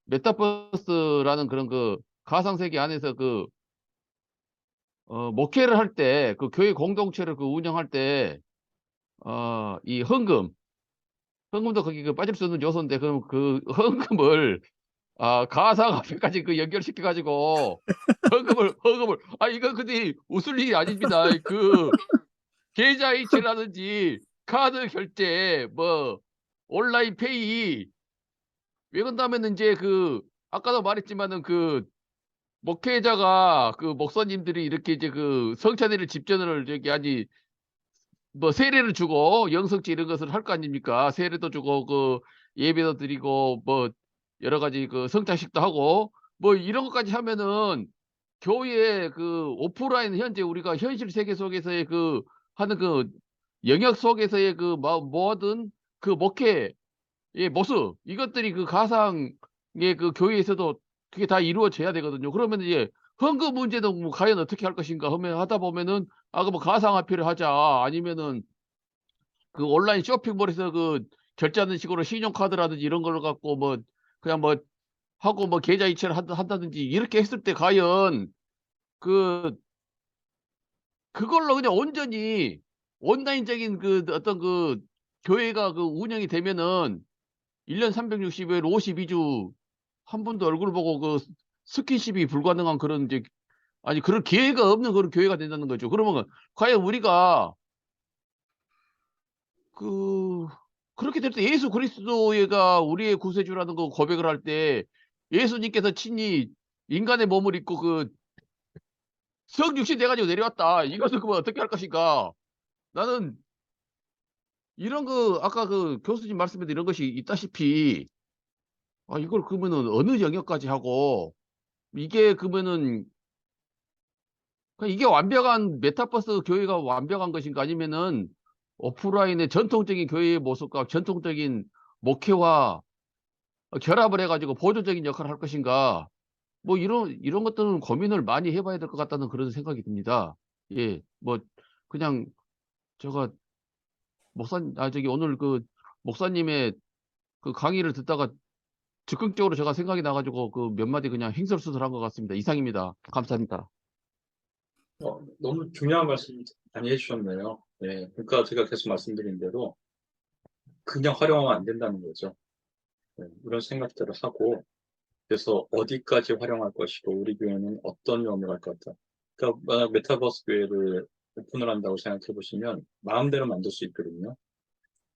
메타버스라는 그런 그 가상세계 안에서 그 목회를 할 때, 그 교회 공동체를 그 운영할 때, 이 헌금도 거기 그 빠질 수 없는 요소인데, 그럼 그 헌금을, 가상 화폐까지 그 연결시켜가지고 헌금을, 이거 근데 웃을 일이 아닙니다. 그 계좌이체라든지 카드 결제, 뭐 온라인 페이, 왜 그런다면은 이제 아까도 말했지만은 목회자가 목사님들이 이렇게 이제 성찬회를 집전을 아니 뭐 세례를 주고 영성제 이런 것을 할 거 아닙니까? 세례도 주고 예배도 드리고 뭐 여러 가지 성찬식도 하고 뭐 이런 것까지 하면은 교회 오프라인 현재 우리가 현실 세계 속에서의 하는 영역 속에서의 모든 목회의 모습, 이것들이 가상의 교회에서도 그게 다 이루어져야 되거든요. 그러면 이제 헌금 문제도 뭐 과연 어떻게 할 것인가 하면 하다 보면은 뭐 가상화폐를 하자, 아니면은 온라인 쇼핑몰에서 결제하는 식으로 신용카드라든지 이런 걸 갖고 뭐 그냥 뭐 하고 뭐 계좌 이체를 한다든지 이렇게 했을 때 과연 그걸로 그냥 온전히 온라인적인 어떤 교회가 운영이 되면은 1년 365일 52주 한 분도 얼굴 보고 스킨십이 불가능한 그런 이제 아니 그런 기회가 없는 그런 교회가 된다는 거죠. 그러면 과연 우리가 그렇게 될 때 예수 그리스도가 우리의 구세주라는 거 고백을 할 때 예수님께서 친히 인간의 몸을 입고 성육신 돼가지고 내려왔다. 이것을 그러면 어떻게 할 것인가? 나는 이런 아까 교수님 말씀에도 이런 것이 있다시피 이걸 그러면은 어느 영역까지 하고 이게 그러면은 그냥 이게 완벽한 메타버스 교회가 완벽한 것인가, 아니면은 오프라인의 전통적인 교회의 모습과 전통적인 목회와 결합을 해가지고 보조적인 역할을 할 것인가, 뭐 이런 것들은 고민을 많이 해봐야 될 것 같다는 그런 생각이 듭니다. 예, 뭐 그냥 제가 저기 오늘 목사님의 강의를 듣다가 즉흥적으로 제가 생각이 나가지고 몇 마디 그냥 횡설수설한 것 같습니다. 이상입니다. 감사합니다. 너무 중요한 말씀 많이 해주셨네요. 네, 그러니까 제가 계속 말씀드린 대로 그냥 활용하면 안 된다는 거죠. 네, 이런 생각들을 하고, 그래서 어디까지 활용할 것이고 우리 교회는 어떤 영역을 할 것 같다. 그러니까 만약 메타버스 교회를 오픈을 한다고 생각해 보시면 마음대로 만들 수 있거든요.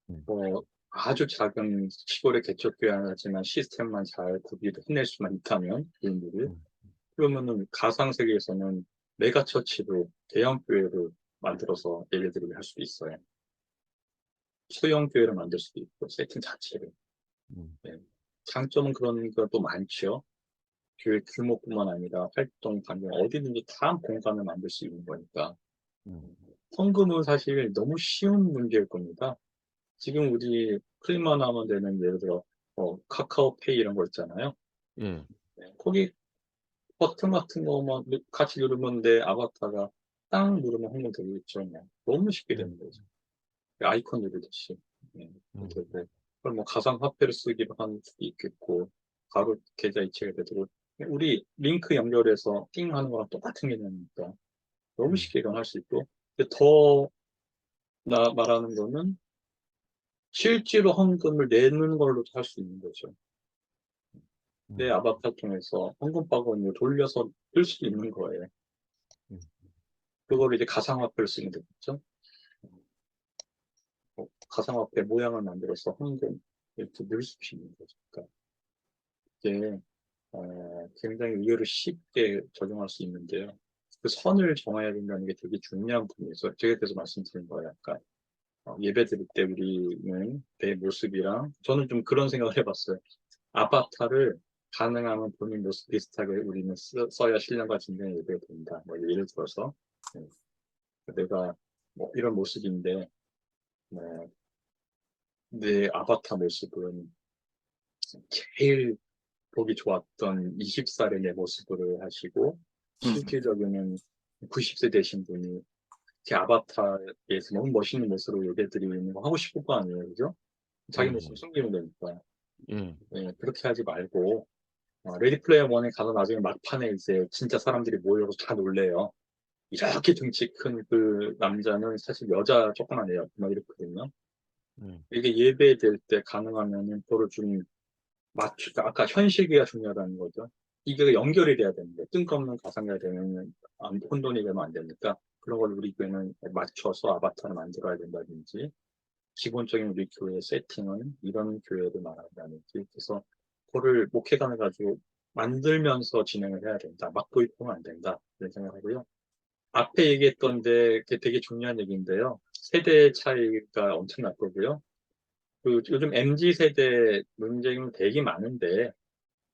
뭐 아주 작은 시골의 개척교회 하지만 시스템만 잘 해낼 수만 있다면 교인들이, 그러면은 가상 세계에서는 메가처치로 대형 교회를 만들어서 예배드리게 할 수도 있어요. 소형 교회를 만들 수도 있고 세팅 자체를. 네. 장점은 그런 것도 많죠. 교회 규모뿐만 아니라 활동 반경 어디든지 다 공간을 만들 수 있는 거니까. 헌금은 사실 너무 쉬운 문제일 겁니다. 지금 우리 클릭만 하면 되는, 예를 들어 카카오페이 이런 거 있잖아요. 예. 네, 거기 버튼 같은 거만 같이 누르면 내 아바타가 딱 누르면 헌금 되겠죠. 그냥 너무 쉽게 되는 거죠. 아이콘 누르듯이. 네, 되고, 그걸 뭐 가상화폐를 쓰기로 할 수도 있겠고, 바로 계좌 이체가 되도록 우리 링크 연결해서 띵 하는 거랑 똑같은 개념이니까 너무 쉽게 이건 할 수 있고, 근데 더 나 말하는 거는 실제로 헌금을 내는 걸로도 할 수 있는 거죠. 내 아바타 통해서 헌금 바구니를 돌려서 쓸 수 있는 거예요. 그걸 이제 가상화폐를 쓰면 되겠죠. 가상화폐 모양을 만들어서 헌금 이렇게 넣을 수 있는 거죠. 그러니까 이게 굉장히 의외로 쉽게 적용할 수 있는데요. 그 선을 정해야 된다는 게 되게 중요한 부분이어서 제가 그래서 말씀드린 거예요. 약간 예배 드릴 때 우리는 내 모습이랑, 저는 좀 그런 생각을 해봤어요. 아바타를 가능하면 본인 모습 비슷하게 우리는 써야 신령과 진정의 예배가 된다. 뭐 예를 들어서 내가 뭐 이런 모습인데 내 아바타 모습은 제일 보기 좋았던 20살의 내 모습으로 하시고, 실질적으로는 90세 되신 분이 제 아바타에서 너무 멋있는 모습으로 예배드리는 거 하고 싶을 거 아니에요, 그죠? 자기 모습 숨기는 거니까. 네, 그렇게 하지 말고, 레디 플레이어 원에 가서 나중에 막판에 이제 진짜 사람들이 모여서 다 놀래요. 이렇게 등치 큰 그 남자는 사실 여자 조그만 애요. 막 이렇거든요. 이게 예배될 때 가능하면은 도로 좀 그러니까 아까 현실기가 중요하다는 거죠. 이게 연결이 돼야 되는데 뜬금없는 가상기가 되면 혼돈이 되면 안 되니까 그런 걸 우리 교회는 맞춰서 아바타를 만들어야 된다든지 기본적인 우리 교회 세팅은 이런 교회를 말한다든지 그래서 그거를 목회관을 가지고 만들면서 진행을 해야 된다. 막 도입하면 안 된다. 이런 생각하고요. 앞에 얘기했던데 그게 되게 중요한 얘기인데요. 세대 차이가 엄청날 거고요. 그 요즘 MZ 세대 논쟁이 되게 많은데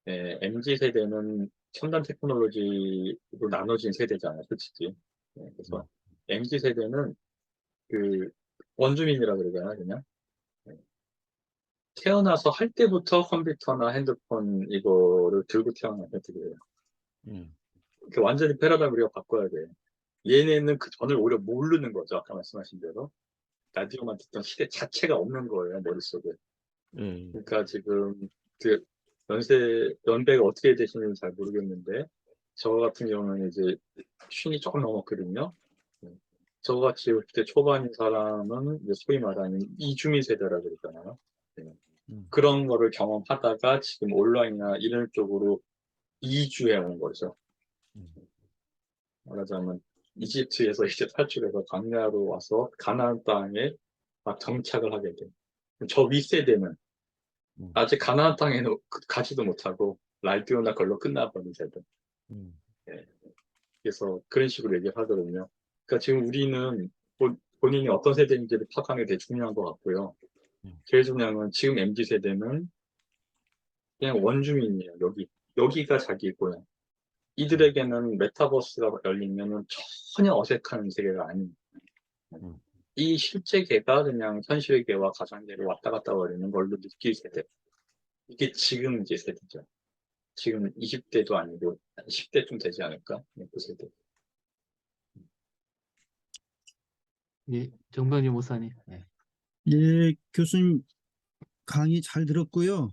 MZ 세대는 첨단 테크놀로지로 나눠진 세대잖아요, 솔직히. 그래서 MZ 세대는 그 원주민이라 그러잖아요, 그냥. 예, 태어나서 할 때부터 컴퓨터나 핸드폰 이거를 들고 태어난 애들이에요. 완전히 패러다임 우리가 바꿔야 돼. 얘네는 그 전을 오히려 모르는 거죠, 아까 말씀하신 대로. 라디오만 듣던 시대 자체가 없는 거예요, 머릿속에. 그러니까 지금 그 연배가 어떻게 되시는지 잘 모르겠는데, 저 같은 경우는 이제 쉰이 조금 넘었거든요. 저같이 50대 초반인 사람은 이제 소위 말하는 이주민 세대라 그러잖아요. 네. 그런 거를 경험하다가 지금 온라인이나 이런 쪽으로 이주해 온 거죠. 말하자면 이집트에서 이제 탈출해서 광야로 와서 가나안 땅에 막 정착을 하게 돼. 저 윗세대는 아직 가나안 땅에는 가지도 못하고 라디오나 걸로 끝나버린 세대. 예. 그래서 그런 식으로 얘기를 하거든요. 그러니까 지금 우리는 본인이 어떤 세대인지를 파악하는 게 되게 중요한 것 같고요. 제일 중요한 건 지금 MZ 세대는 그냥 원주민이에요. 여기가 자기 고향. 이들에게는 메타버스가 열리면은 전혀 어색한 세계가 아닙니다. 이 실제계가 그냥 현실계와 가상계를 왔다 갔다 거리는 걸로 느낄 세대. 이게 지금 이제 세대죠. 지금 20대도 아니고 10대쯤 되지 않을까? 그 세대. 예, 정병진 목사님. 예. 예, 교수님 강의 잘 들었고요.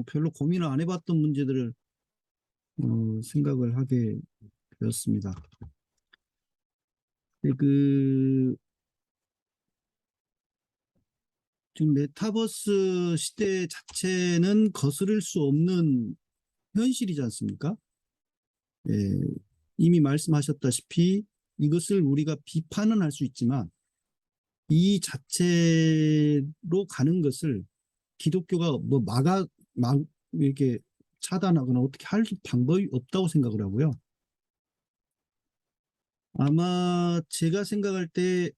별로 고민을 안 해봤던 문제들을 생각을 하게 되었습니다. 지금 메타버스 시대 자체는 거스를 수 없는 현실이지 않습니까? 예, 이미 말씀하셨다시피 이것을 우리가 비판은 할 수 있지만 이 자체로 가는 것을 기독교가 이렇게 차단하거나 어떻게 할 방법이 없다고 생각을 하고요. 아마 제가 생각할 때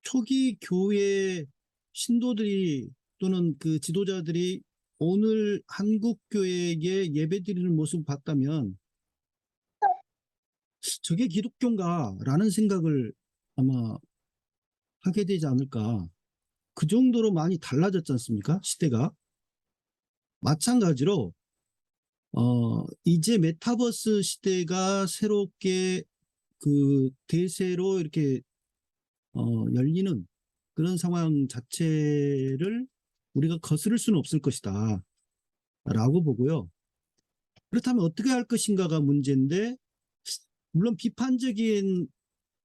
초기 교회 신도들이 또는 그 지도자들이 오늘 한국 교회에 예배드리는 모습을 봤다면 저게 기독교인가? 라는 생각을 아마 하게 되지 않을까. 그 정도로 많이 달라졌지 않습니까? 시대가. 마찬가지로 이제 메타버스 시대가 새롭게 그 대세로 이렇게 열리는 그런 상황 자체를 우리가 거스를 수는 없을 것이다 라고 보고요. 그렇다면 어떻게 할 것인가가 문제인데, 물론 비판적인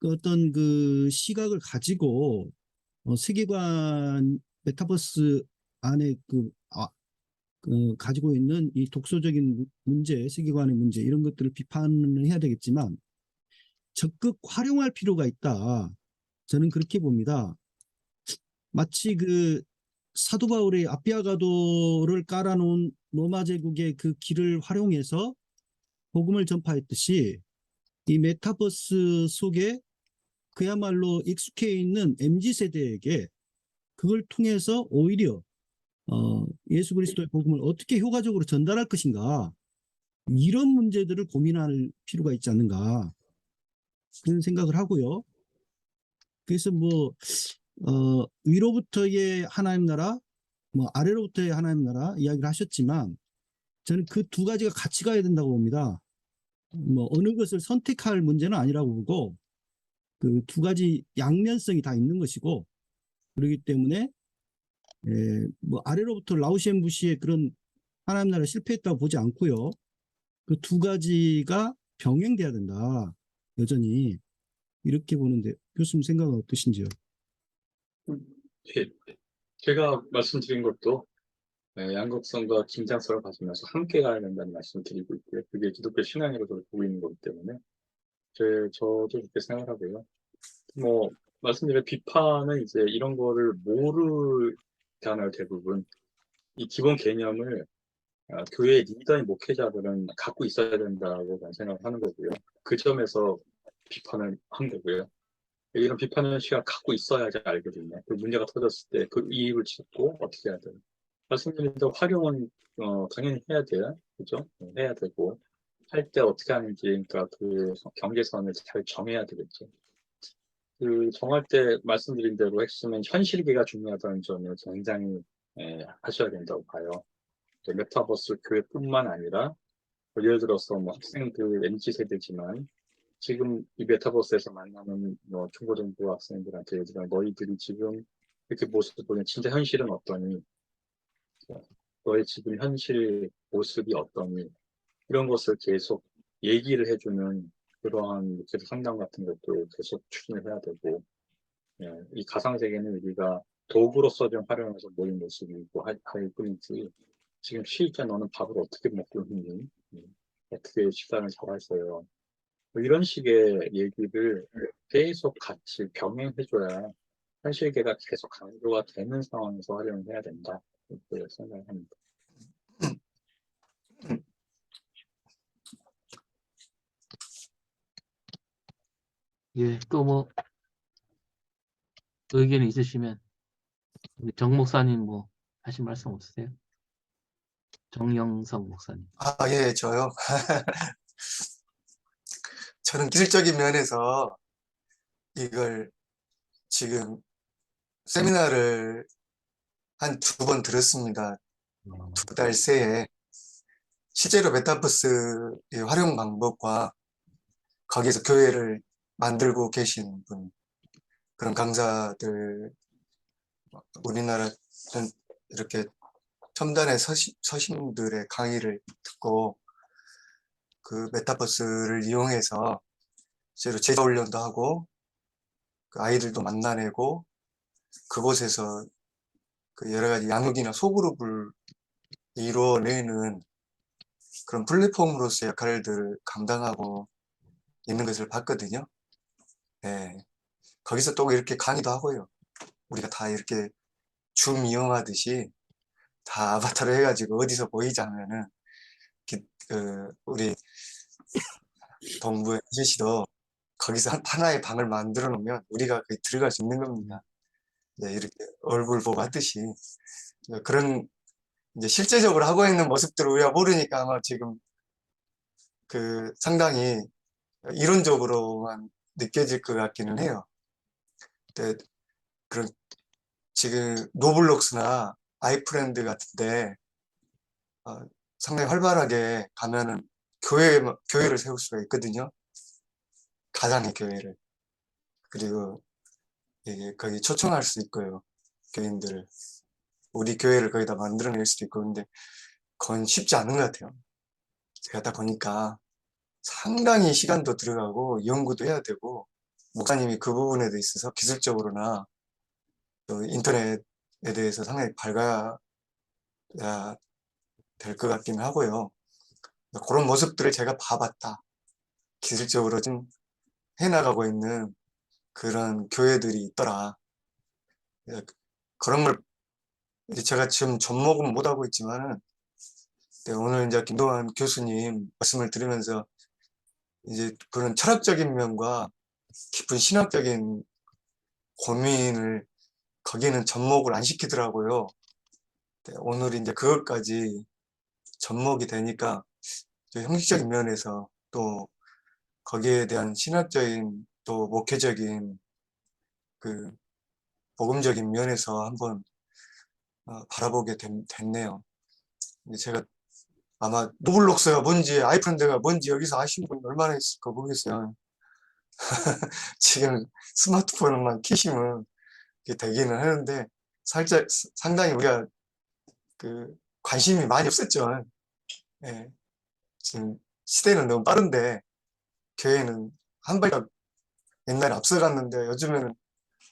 어떤 그 시각을 가지고 세계관 메타버스 안에 가지고 있는 이 독소적인 문제, 세계관의 문제 이런 것들을 비판을 해야 되겠지만 적극 활용할 필요가 있다. 저는 그렇게 봅니다. 마치 그 사도 바울의 아비아가도를 깔아놓은 로마 제국의 그 길을 활용해서 복음을 전파했듯이 이 메타버스 속에 그야말로 익숙해 있는 MZ세대에게 그걸 통해서 오히려 예수 그리스도의 복음을 어떻게 효과적으로 전달할 것인가, 이런 문제들을 고민할 필요가 있지 않는가 그런 생각을 하고요. 그래서 위로부터의 하나님 나라, 아래로부터의 하나님 나라 이야기를 하셨지만 저는 그 두 가지가 같이 가야 된다고 봅니다. 어느 것을 선택할 문제는 아니라고 보고 그 두 가지 양면성이 다 있는 것이고, 그렇기 때문에 아래로부터 라오시엔 부시의 그런 하나님 나라 실패했다고 보지 않고요. 그 두 가지가 병행돼야 된다. 여전히 이렇게 보는데 교수님 생각은 어떠신지요? 예, 제가 말씀드린 것도 양극성과 긴장성을 가지면서 함께 가야 된다는 말씀을 드리고 있고요. 그게 기독교 신앙으로 저를 보고 있는 거기 때문에 저도 그렇게 생각하고요. 뭐 말씀드린 비판은 이제 이런 거를 모르잖아요. 대부분 이 기본 개념을 교회 리더의 목회자들은 갖고 있어야 된다고 저는 생각하는 거고요. 그 점에서 비판을 한 거고요. 이런 비판의 시각 갖고 있어야지 알거든요. 그 문제가 터졌을 때 그 이익을 찾고 어떻게 해야 돼요. 말씀드린 대로 활용은 당연히 해야 돼요. 그죠? 해야 되고 할 때 어떻게 하는지 그러니까 그 경계선을 잘 정해야 되겠죠. 그 정할 때 말씀드린 대로 핵심은 현실기가 중요하다는 점을 굉장히 하셔야 된다고 봐요. 메타버스 교회뿐만 아니라 예를 들어서 뭐 학생들 MZ 세대지만 지금 이 메타버스에서 만나는 뭐 중고등부 학생들한테 예를 들어 너희들이 지금 이렇게 모습을 보면 진짜 현실은 어떠니? 너의 지금 현실 모습이 어떠니? 이런 것을 계속 얘기를 해주는 그러한 계속 상담 같은 것도 계속 추진을 해야 되고, 이 가상세계는 우리가 도구로서 좀 활용해서 모인 모습이고 할 뿐이지, 지금 실제 너는 밥을 어떻게 먹고 있니? 어떻게 식사를 잘 했어요? 뭐 이런 식의 얘기를 계속 같이 병행해줘야 현실계가 계속 강조가 되는 상황에서 활용을 해야 된다. 이렇게 생각합니다. 예, 또 뭐 의견이 있으시면 우리 정 목사님 뭐 하신 말씀 없으세요? 정영석 목사님. 예, 저요. 저는 기술적인 면에서 이걸 지금 세미나를 한 2번 들었습니다. 2달 새에. 실제로 메타버스의 활용 방법과 거기에서 교회를 만들고 계신 분, 그런 강사들, 우리나라 이렇게 첨단의 서신들의 강의를 듣고 그 메타버스를 이용해서 실제로 제자훈련도 하고 그 아이들도 만나내고 그곳에서 그 여러 가지 양육이나 소그룹을 이루어내는 그런 플랫폼으로서의 역할들을 감당하고 있는 것을 봤거든요. 예. 거기서 또 이렇게 강의도 하고요. 우리가 다 이렇게 줌 이용하듯이 다 아바타로 해가지고 어디서 보이자면은 우리 동부의 아저씨도 거기서 하나의 방을 만들어 놓으면 우리가 거기 들어갈 수 있는 겁니다. 네, 이렇게 얼굴 보고 하듯이 그런 이제 실제적으로 하고 있는 모습들을 우리가 모르니까 아마 지금 그 상당히 이론적으로만 느껴질 것 같기는 해요. 근데 그런 지금 노블록스나 아이프렌드 같은데 상당히 활발하게 가면은 교회를 세울 수가 있거든요. 가상의 교회를. 그리고 거기 초청할 수 있고요. 교인들을. 우리 교회를 거기다 만들어낼 수도 있고. 근데 그건 쉽지 않은 것 같아요. 제가 다 보니까 상당히 시간도 들어가고 연구도 해야 되고 목사님이 그 부분에 있어서 기술적으로나 또 인터넷에 대해서 상당히 밝아야 될 것 같긴 하고요. 그런 모습들을 제가 봐봤다. 기술적으로 좀 해나가고 있는 그런 교회들이 있더라. 그런 걸 제가 지금 접목은 못하고 있지만은 오늘 이제 김동환 교수님 말씀을 들으면서 이제 그런 철학적인 면과 깊은 신학적인 고민을 거기에는 접목을 안 시키더라고요. 오늘 이제 그것까지 접목이 되니까 형식적인 면에서 또 거기에 대한 신학적인 또 목회적인 그 복음적인 면에서 한번 바라보게 됐네요. 제가 아마 노블록스가 뭔지 아이프렌드가 뭔지 여기서 아시는 분이 얼마나 있을까 모르겠어요. 지금 스마트폰만 키시면 이게 되기는 하는데 살짝 상당히 우리가 그 관심이 많이 없었죠. 예. 지금 시대는 너무 빠른데 교회는 한 발짝 옛날에 앞서갔는데 요즘에는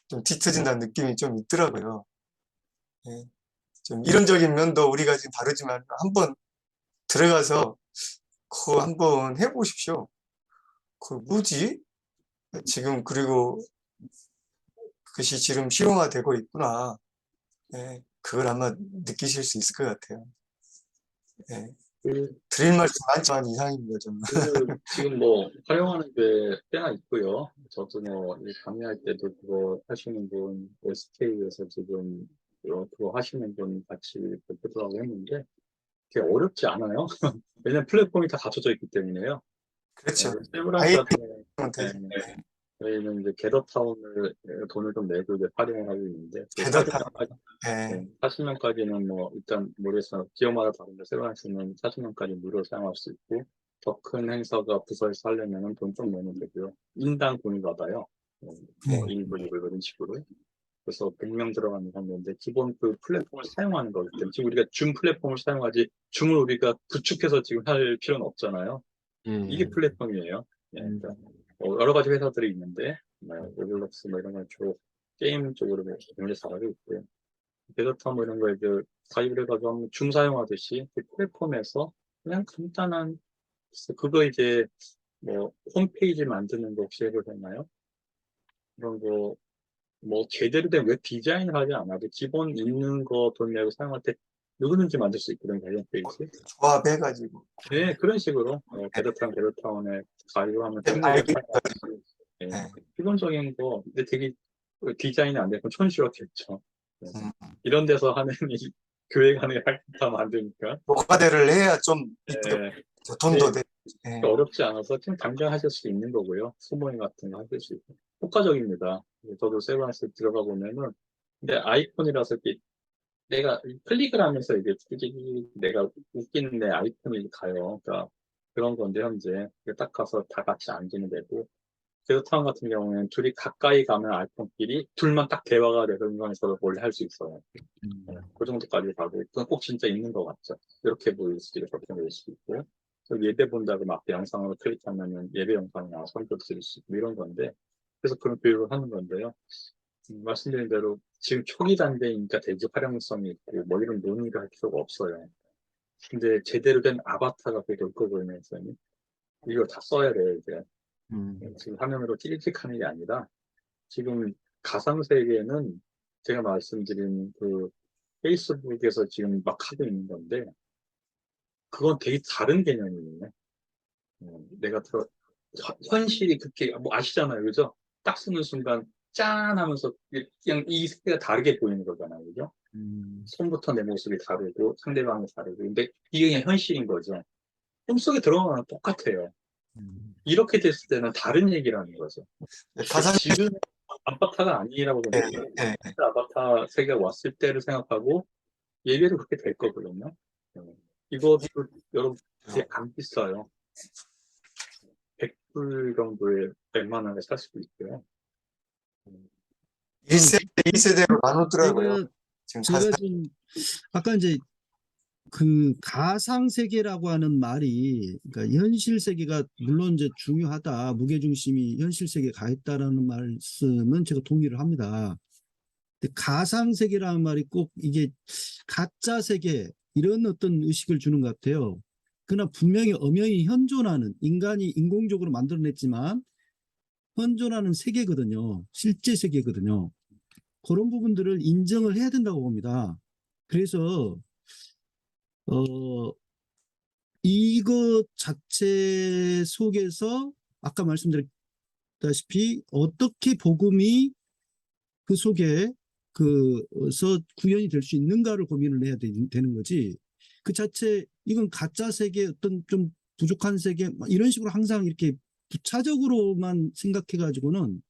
좀 뒤처진다는 느낌이 좀 있더라고요. 예. 좀 이론적인 면도 우리가 지금 다루지만 한번 들어가서 그거 한번 해보십시오. 그 뭐지? 지금 그리고 그것이 지금 실용화되고 있구나. 예, 그걸 아마 느끼실 수 있을 것 같아요. 예, 그, 드릴 말씀 많지만 이상입니다, 좀. 지금 뭐 활용하는 게 꽤나 있고요. 저도 뭐 이 강의할 때도 그거 하시는 분, SK에서 지금 그거 하시는 분 같이 보더라고 했는데 그게 어렵지 않아요. 왜냐면 플랫폼이 다 갖춰져 있기 때문에요. 그렇죠. 세브란스 아예 같은 되죠. 저희는 이제 게더타운을 돈을 좀 내고 이제 활용을 하고 있는데 게더타운. 예, 40명까지는 뭐 일단 모르겠어요. 기업마다 다른데 세브란스는 40명까지 무료로 사용할 수 있고 더 큰 행사가 부서에서 하려면 돈 좀 내면 되고요. 인당 돈을 받아요. 뭐 1불, 2불 이런 식으로. 그래서 100명 들어가는 건데 기본 그 플랫폼을 사용하는 거기 때문에 지금 우리가 줌 플랫폼을 사용하지 줌을 우리가 구축해서 지금 할 필요는 없잖아요. 이게 예. 플랫폼이에요. 예, 그러니까 여러 가지 회사들이 있는데 로블록스 뭐 이런 건 주로 게임 쪽으로 굉장히 잘하고 있고요. 베더타 뭐 이런 거 이제 가입을 해가지고 한번 줌 사용하듯이 그 플랫폼에서 그냥 간단한 그거 이제 뭐 홈페이지 만드는 거 혹시 해보셨나요? 그런 거 뭐 제대로 된 웹 디자인을 하지 않아도 기본 있는 거 돈 내고 사용할 때 누구든지 만들 수 있거든요. 관련 페이지. 조합해가지고. 네, 그런 식으로 베더타운, 베더타운에 가입을 하면 네, 충분히 알겠- 예, 네. 기본적인 거 근데 되게 디자인이 안 되면 촌스럽겠죠. 네. 음. 이런 데서 하는 이 교회 간의 활동하면 안 되니까 노가대를 해야 좀 이쁘게 예, 돈도 네, 돼. 예. 어렵지 않아서 그냥 당장 하실 수 있는 거고요. 소모임 같은 거 하실 수 있고 효과적입니다. 저도 세브란스 들어가 보면은 근데 아이콘이라서 이렇게 내가 클릭을 하면서 이게 내가 웃기는 내 아이콘이 가요. 그러니까 그런 건데 현재 딱 가서 다 같이 앉으면 되고 베더타운 같은 경우에는 둘이 가까이 가면 아이콘끼리 둘만 딱 대화가 돼서 인간에서 원래 할 수 있어요. 그 정도까지 가고 그건 꼭 진짜 있는 것 같죠. 이렇게 보일 수도 있고 저렇게 보일 수도 있고 또 예배 본다고 막 영상으로 클릭하면은 예배 영상이 나와서 설교 들을 수 있고 이런 건데 그래서 그런 교육을 하는 건데요. 말씀드린 대로 지금 초기 단계이니까 되게 활용성이 있고 뭐 이런 논의를 할 필요가 없어요. 근데 제대로 된 아바타가 그게 올 거거든요. 선생님. 이걸 다 써야 돼요, 이제. 지금 화면으로 찌릿찌릿하는 게 아니라 지금 가상세계는 제가 말씀드린 그 페이스북에서 지금 막 하고 있는 건데 그건 되게 다른 개념이에요. 내가 현실이 그렇게 뭐 아시잖아요, 그죠? 딱 쓰는 순간 짠 하면서 그냥 이 세계가 다르게 보이는 거잖아요, 그죠? 손부터 내 모습이 다르고 상대방이 다르고 근데 이게 그냥 현실인 거죠. 꿈속에 들어가면 똑같아요. 이렇게 됐을 때는 다른 얘기라는 거죠. 가상 지금 아바타가 아니라고 예, 생각해요. 예. 아바타 세계가 왔을 때를 생각하고 예배도 그렇게 될 거거든요. 이것도 여러분 되게 안 비싸요. 100불 정도에 100만 원에 살 수도 있고요. 1세대, 2세대로 나누더라고요. 지금 제가 좀 아까 이제 그 가상 세계라고 하는 말이 그러니까 현실 세계가 물론 이제 중요하다, 무게중심이 현실 세계에 가 있다라는 말씀은 제가 동의를 합니다. 근데 가상 세계라는 말이 꼭 이게 가짜 세계 이런 어떤 의식을 주는 것 같아요. 그러나 분명히 엄연히 현존하는 인간이 인공적으로 만들어냈지만 현존하는 세계거든요. 실제 세계거든요. 그런 부분들을 인정을 해야 된다고 봅니다. 그래서 이것 자체 속에서 아까 말씀드렸다시피 어떻게 복음이 그 속에 그서 구현이 될 수 있는가를 고민을 해야 되는 거지. 그 자체 이건 가짜 세계 어떤 좀 부족한 세계 이런 식으로 항상 이렇게 부차적으로만 생각해 가지고는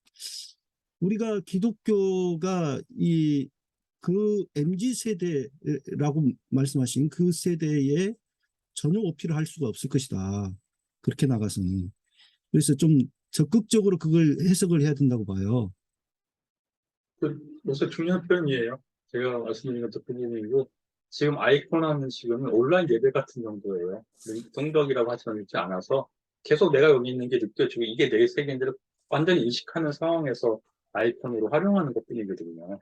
우리가 기독교가 그 MZ 세대라고 말씀하신 그 세대에 전혀 어필을 할 수가 없을 것이다. 그렇게 나가서는. 그래서 좀 적극적으로 그걸 해석을 해야 된다고 봐요. 요새 중요한 표현이에요. 제가 말씀드린 것도 그 부분이고 지금 아이콘 하는 지금은 온라인 예배 같은 정도예요. 성덕이라고 하지 않아서 계속 내가 여기 있는 게 느껴지고 이게 내 세계인지를 완전히 인식하는 상황에서 아이콘으로 활용하는 것 뿐이거든요.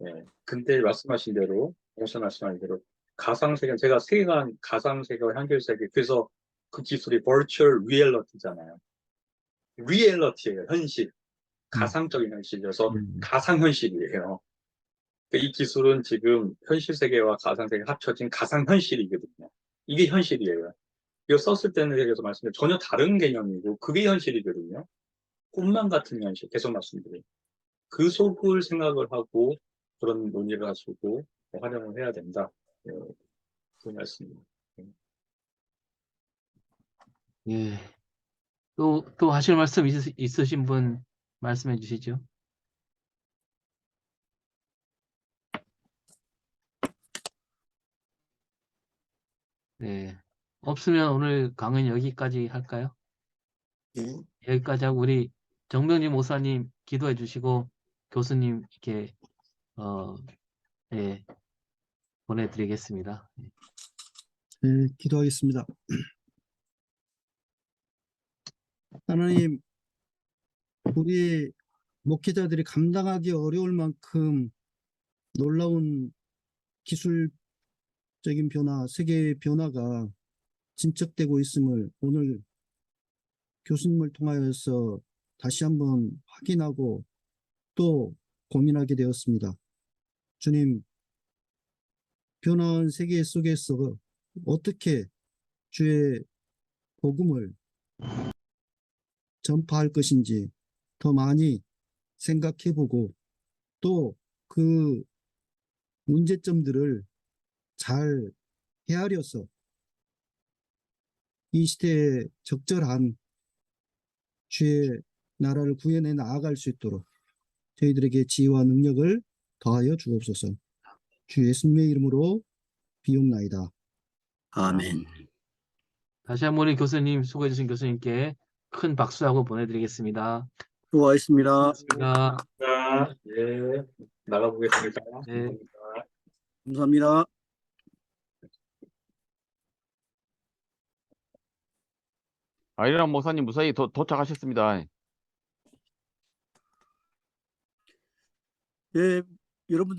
예. 근데 말씀하신 대로, 오셔 말씀하신 대로, 가상세계, 제가 세계관, 가상세계와 현실세계, 그래서 그 기술이 virtual reality잖아요. 리얼리티예요, 현실. 가상적인 현실이어서 가상현실이에요. 이 기술은 지금 현실세계와 가상세계가 합쳐진 가상현실이거든요. 이게 현실이에요. 이거 썼을 때는 여기서 말씀드린 전혀 다른 개념이고, 그게 현실이거든요. 꿈만 같은 현실, 계속 말씀드려요. 그 속을 생각을 하고, 그런 논의를 하시고, 활용을 해야 된다. 예, 그 말씀입니다. 예. 또 하실 말씀 있으신 분 말씀해 주시죠. 네. 없으면 오늘 강연 여기까지 할까요? 예. 여기까지 하고 우리 정병진 목사님 기도해 주시고 교수님 이렇게 예, 보내드리겠습니다. 네, 기도하겠습니다. 하나님, 우리 목회자들이 감당하기 어려울 만큼 놀라운 기술적인 변화, 세계의 변화가 진척되고 있음을 오늘 교수님을 통하여서 다시 한번 확인하고 또 고민하게 되었습니다. 주님, 변화한 세계 속에서 어떻게 주의 복음을 전파할 것인지 더 많이 생각해보고 또 그 문제점들을 잘 헤아려서 이 시대에 적절한 주의 나라를 구현해 나아갈 수 있도록 저희들에게 지혜와 능력을 더하여 주옵소서. 주 예수님의 이름으로 비옵나이다. 아멘. 다시 한번 우리 교수님 수고해 주신 교수님께 큰 박수하고 보내드리겠습니다. 수고하셨습니다. 자, 자, 예, 나가보겠습니다. 네. 감사합니다. 아이랑 목사님 무사히 도착하셨습니다. 예, 여러분들